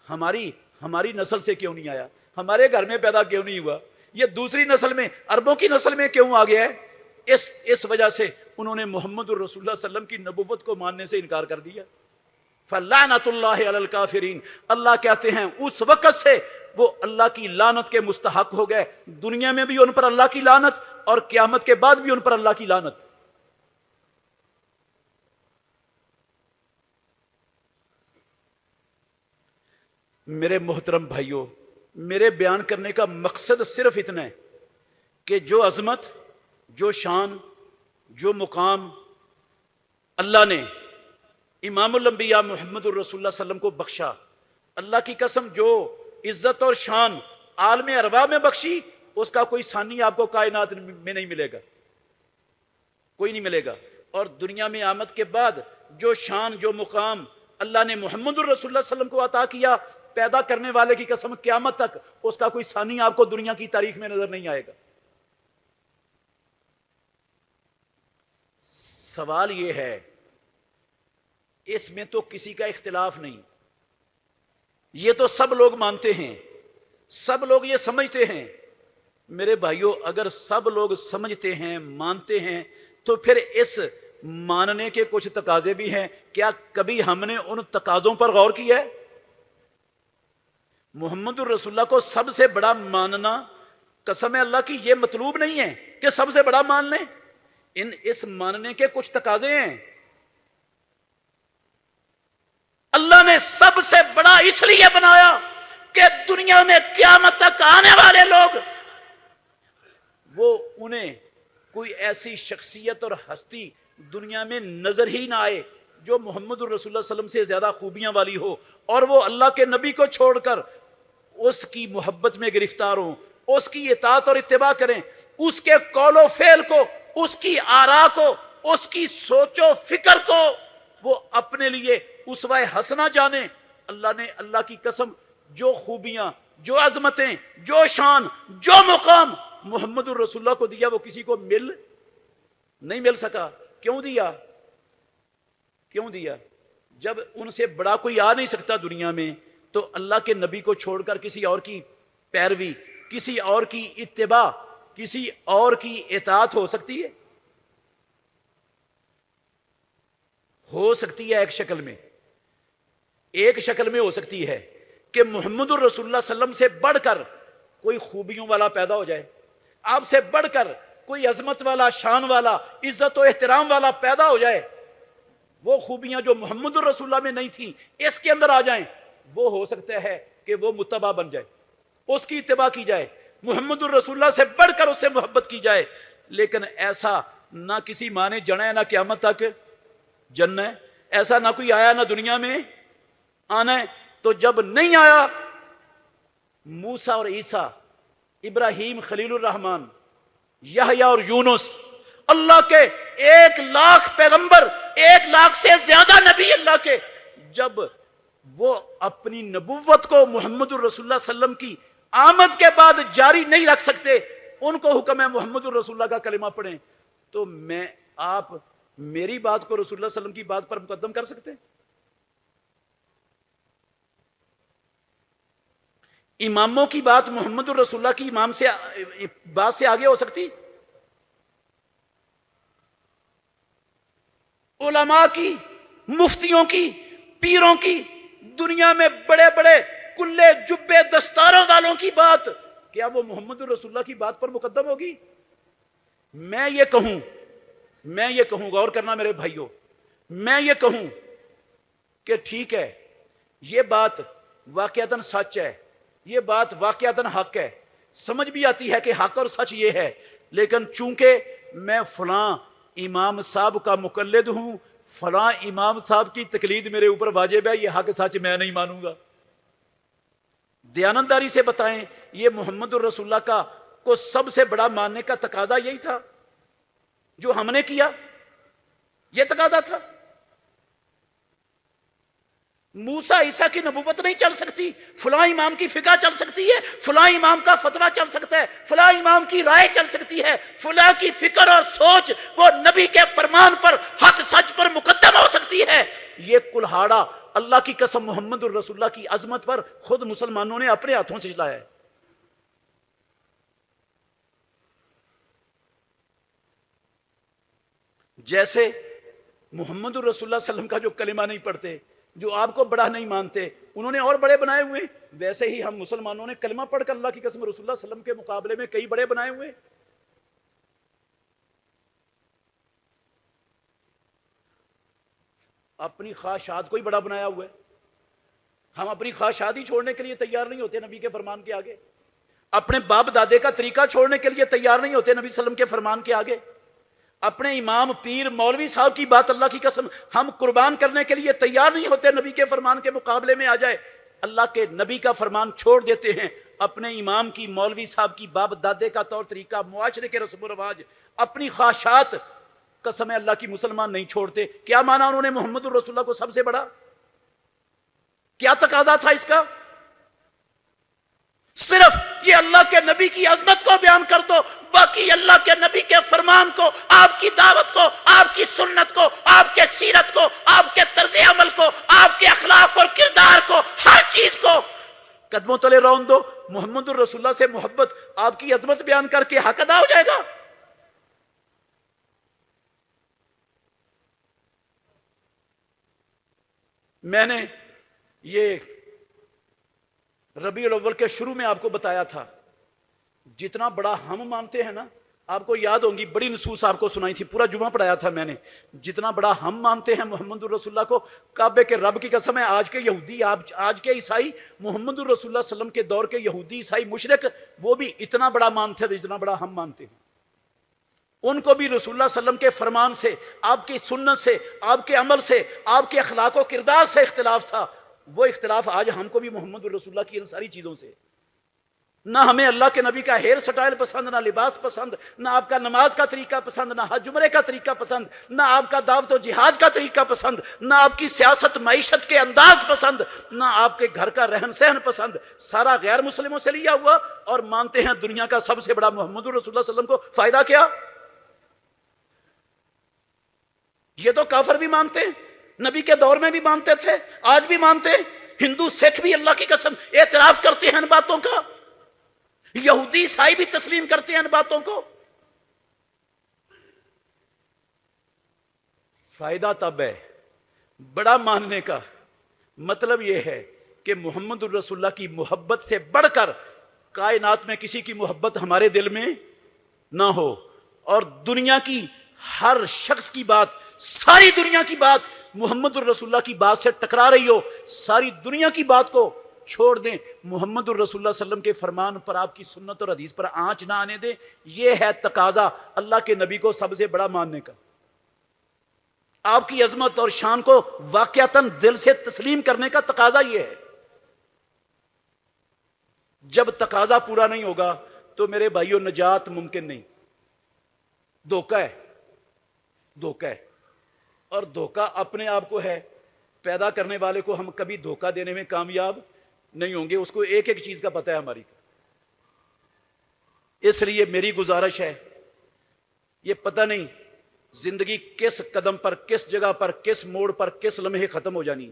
ہماری نسل سے کیوں نہیں آیا، ہمارے گھر میں پیدا کیوں نہیں ہوا، یہ دوسری نسل میں، عربوں کی نسل میں کیوں آ گیا ہے، اس وجہ سے انہوں نے محمد الرسول اللہ صلی اللہ علیہ وسلم کی نبوت کو ماننے سے انکار کر دیا۔ فلعنۃ اللہ علی الکافرین، اللہ کہتے ہیں اس وقت سے وہ اللہ کی لعنت کے مستحق ہو گئے، دنیا میں بھی ان پر اللہ کی لعنت اور قیامت کے بعد بھی ان پر اللہ کی لعنت۔ میرے محترم بھائیوں، میرے بیان کرنے کا مقصد صرف اتنا ہے کہ جو عظمت، جو شان، جو مقام اللہ نے امام الانبیاء محمد الرسول اللہ صلی اللہ علیہ وسلم کو بخشا، اللہ کی قسم جو عزت اور شان عالم ارواح میں بخشی، اس کا کوئی ثانی آپ کو کائنات میں نہیں ملے گا، کوئی نہیں ملے گا۔ اور دنیا میں آمد کے بعد جو شان، جو مقام اللہ نے محمد الرسول اللہ صلی اللہ علیہ وسلم کو عطا کیا، پیدا کرنے والے کی قسم قیامت تک اس کا کوئی ثانی آپ کو دنیا کی تاریخ میں نظر نہیں آئے گا۔ سوال یہ ہے، اس میں تو کسی کا اختلاف نہیں، یہ تو سب لوگ مانتے ہیں، سب لوگ یہ سمجھتے ہیں۔ میرے بھائیوں، اگر سب لوگ سمجھتے ہیں، مانتے ہیں، تو پھر اس ماننے کے کچھ تقاضے بھی ہیں، کیا کبھی ہم نے ان تقاضوں پر غور کیا ہے؟ محمد الرسول اللہ کو سب سے بڑا ماننا قسم اللہ کی یہ مطلوب نہیں ہے کہ سب سے بڑا مان لیں، اس ماننے کے کچھ تقاضے ہیں۔ اللہ نے سب سے بڑا اس لیے بنایا کہ دنیا میں قیامت تک آنے والے لوگ وہ انہیں کوئی ایسی شخصیت اور ہستی دنیا میں نظر ہی نہ آئے جو محمد الرسول اللہ صلی اللہ علیہ وسلم سے زیادہ خوبیاں والی ہو، اور وہ اللہ کے نبی کو چھوڑ کر اس کی محبت میں گرفتار ہوں، اس کی اطاعت اور اتباع کریں، اس کے قول و فعل کو، اس کی آراء کو، اس کی سوچ و فکر کو وہ اپنے لیے اسوہ حسنہ جانے۔ اللہ نے اللہ کی قسم جو خوبیاں، جو عظمتیں، جو شان، جو مقام محمد الرسول اللہ کو دیا وہ کسی کو نہیں مل سکا۔ کیوں دیا؟ کیوں دیا؟ جب ان سے بڑا کوئی آ نہیں سکتا دنیا میں، تو اللہ کے نبی کو چھوڑ کر کسی اور کی پیروی، کسی اور کی اتباع، کسی اور کی اطاعت ہو سکتی ہے؟ ہو سکتی ہے ایک شکل میں ہو سکتی ہے کہ محمد الرسول اللہ صلی اللہ علیہ وسلم سے بڑھ کر کوئی خوبیوں والا پیدا ہو جائے، آپ سے بڑھ کر کوئی عظمت والا، شان والا، عزت و احترام والا پیدا ہو جائے، وہ خوبیاں جو محمد الرسول اللہ میں نہیں تھیں اس کے اندر آ جائیں، وہ ہو سکتا ہے کہ وہ متبع بن جائے، اس کی اتباع کی جائے، محمد الرسول اللہ سے بڑھ کر اس سے محبت کی جائے۔ لیکن ایسا نہ کسی ماں نے جنا ہے، نہ قیامت تک جننا ہے، ایسا نہ کوئی آیا، نہ دنیا میں آنا ہے۔ تو جب نہیں آیا موسیٰ اور عیسیٰ، ابراہیم خلیل الرحمن، یحییٰ اور یونس، اللہ کے 1,00,000 پیغمبر، 1,00,000 سے زیادہ نبی اللہ کے، جب وہ اپنی نبوت کو محمد الرسول اللہ صلی اللہ علیہ وسلم کی آمد کے بعد جاری نہیں رکھ سکتے، ان کو حکم ہے محمد الرسول اللہ کا کلمہ پڑھیں، تو آپ میری بات کو رسول اللہ صلی اللہ علیہ وسلم کی بات پر مقدم کر سکتے ہیں؟ اماموں کی بات محمد الرسول اللہ کی امام سے بات سے آگے ہو سکتی؟ علماء کی، مفتیوں کی، پیروں کی، دنیا میں بڑے بڑے کلے جبے دستاروں والوں کی بات، کیا وہ محمد الرسول اللہ کی بات پر مقدم ہوگی؟ میں یہ کہوں غور کرنا میرے بھائیوں، میں یہ کہوں کہ ٹھیک ہے، یہ بات واقعتاً سچ ہے، یہ بات واقعتاً حق ہے، سمجھ بھی آتی ہے کہ حق اور سچ یہ ہے، لیکن چونکہ میں فلاں امام صاحب کا مقلد ہوں، فلاں امام صاحب کی تقلید میرے اوپر واجب ہے، یہ حق سچ میں نہیں مانوں گا۔ دیانتداری سے بتائیں، یہ محمد الرسول اللہ کا کو سب سے بڑا ماننے کا تقاضا یہی تھا جو ہم نے کیا، یہ تقاضا تھا۔ موسیٰ عیسیٰ کی نبوت نہیں چل سکتی، فلاں امام کی فقہ چل سکتی ہے، فلاں امام کا فتویٰ چل سکتا ہے، فلاں امام کی رائے چل سکتی ہے، فلاں کی فکر اور سوچ وہ نبی کے فرمان پر، حق سچ پر مقدم ہو سکتی ہے۔ یہ کلہاڑا اللہ کی قسم محمد الرسول اللہ کی عظمت پر خود مسلمانوں نے اپنے ہاتھوں سے چلایا ہے۔ جیسے محمد الرسول اللہ صلی اللہ علیہ وسلم کا جو کلمہ نہیں پڑھتے، جو آپ کو بڑا نہیں مانتے، انہوں نے اور بڑے بنائے ہوئے، ویسے ہی ہم مسلمانوں نے کلمہ پڑھ کر اللہ کی قسم رسول اللہ صلی اللہ علیہ وسلم کے مقابلے میں کئی بڑے بنائے ہوئے۔ اپنی خواہشات کو ہی بڑا بنایا ہوا ہے۔ ہم اپنی خواہشات ہی چھوڑنے کے لیے تیار نہیں ہوتے نبی کے فرمان کے آگے، اپنے باپ دادے کا طریقہ چھوڑنے کے لیے تیار نہیں ہوتے نبی صلی اللہ علیہ وسلم کے فرمان کے آگے، اپنے امام پیر مولوی صاحب کی بات اللہ کی قسم ہم قربان کرنے کے لیے تیار نہیں ہوتے نبی کے فرمان کے مقابلے میں آ جائے، اللہ کے نبی کا فرمان چھوڑ دیتے ہیں، اپنے امام کی، مولوی صاحب کی، باپ دادے کا طور طریقہ، معاشرے کے رسم و رواج، اپنی خواہشات، قسم اللہ کی مسلمان نہیں چھوڑتے۔ کیا مانا انہوں نے محمد الرسول اللہ کو سب سے بڑا؟ کیا تقاضا تھا اس کا؟ صرف یہ اللہ کے نبی کی عظمت کو بیان کر دو، باقی اللہ کے نبی کے فرمان کو، آپ کی دعوت کو، آپ کی سنت کو، آپ کے سیرت کو، آپ کے طرز عمل کو، آپ کے اخلاق اور کردار کو، ہر چیز کو قدموں تلے رون دو۔ محمد الرسول اللہ سے محبت، آپ کی عظمت بیان کر کے حق ادا ہو جائے گا۔ میں نے یہ ربیع الاول کے شروع میں آپ کو بتایا تھا، جتنا بڑا ہم مانتے ہیں نا، آپ کو یاد ہوں گی بڑی نصوص آپ کو سنائی تھی، پورا جمعہ پڑھایا تھا میں نے، جتنا بڑا ہم مانتے ہیں محمد الرسول اللہ کو، کعبے کے رب کی قسم ہے، آج کے یہودی، آج کے عیسائی، محمد الرسول اللہ صلی اللہ علیہ وسلم کے دور کے یہودی، عیسائی، مشرک، وہ بھی اتنا بڑا مانتے تھے جتنا بڑا ہم مانتے ہیں۔ ان کو بھی رسول اللہ صلی اللہ علیہ وسلم کے فرمان سے، آپ کی سنت سے، آپ کے عمل سے، آپ کے اخلاق و کردار سے اختلاف تھا۔ وہ اختلاف آج ہم کو بھی محمد الرسول اللہ کی ان ساری چیزوں سے، نہ ہمیں اللہ کے نبی کا ہیئر سٹائل پسند، نہ لباس پسند، نہ آپ کا نماز کا طریقہ پسند، نہ حج عمرے کا طریقہ پسند، نہ آپ کا دعوت و جہاد کا طریقہ پسند، نہ آپ کی سیاست معیشت کے انداز پسند، نہ آپ کے گھر کا رہن سہن پسند، سارا غیر مسلموں سے لیا ہوا، اور مانتے ہیں دنیا کا سب سے بڑا محمد الرسول اللہ صلی اللہ علیہ وسلم کو۔ فائدہ کیا؟ یہ تو کافر بھی مانتے ہیں، نبی کے دور میں بھی مانتے تھے، آج بھی مانتے ہیں، ہندو سکھ بھی اللہ کی قسم اعتراف کرتے ہیں ان باتوں کا۔ یہودی عیسائی بھی تسلیم کرتے ہیں ان باتوں کو. فائدہ تب ہے بڑا ماننے کا، مطلب یہ ہے کہ محمد الرسول اللہ کی محبت سے بڑھ کر کائنات میں کسی کی محبت ہمارے دل میں نہ ہو، اور دنیا کی ہر شخص کی بات، ساری دنیا کی بات محمد الرسول اللہ کی بات سے ٹکرا رہی ہو، ساری دنیا کی بات کو چھوڑ دیں، محمد الرسول اللہ صلی اللہ علیہ وسلم کے فرمان پر، آپ کی سنت اور حدیث پر آنچ نہ آنے دیں. یہ ہے تقاضا اللہ کے نبی کو سب سے بڑا ماننے کا. آپ کی عظمت اور شان کو واقعتاً دل سے تسلیم کرنے کا تقاضا یہ ہے. جب تقاضا پورا نہیں ہوگا تو میرے بھائیوں نجات ممکن نہیں. دھوکہ ہے، دھوکہ ہے، اور دھوکہ اپنے آپ کو ہے. پیدا کرنے والے کو ہم کبھی دھوکہ دینے میں کامیاب نہیں ہوں گے، اس کو ایک ایک چیز کا پتہ ہے ہماری. اس لیے میری گزارش ہے، یہ پتہ نہیں زندگی کس قدم پر، کس جگہ پر، کس موڑ پر، کس لمحے ختم ہو جانی.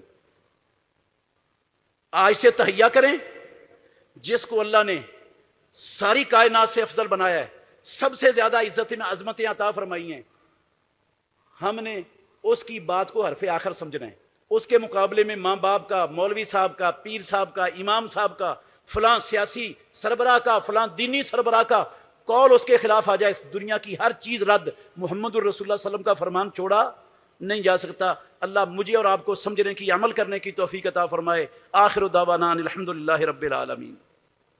آج سے تہیا کریں جس کو اللہ نے ساری کائنات سے افضل بنایا ہے، سب سے زیادہ عظمتیں عطا فرمائی ہیں، ہم نے اس کی بات کو حرف آخر سمجھنا ہے. اس کے مقابلے میں ماں باپ کا، مولوی صاحب کا، پیر صاحب کا، امام صاحب کا، فلاں سیاسی سربراہ کا، فلاں دینی سربراہ کا قول اس کے خلاف آ جائے، اس دنیا کی ہر چیز رد، محمد الرسول اللہ صلی اللہ علیہ وسلم کا فرمان چھوڑا نہیں جا سکتا. اللہ مجھے اور آپ کو سمجھنے کی، عمل کرنے کی توفیق عطا فرمائے. آخر دعوانا ان الحمدللہ رب العالمین.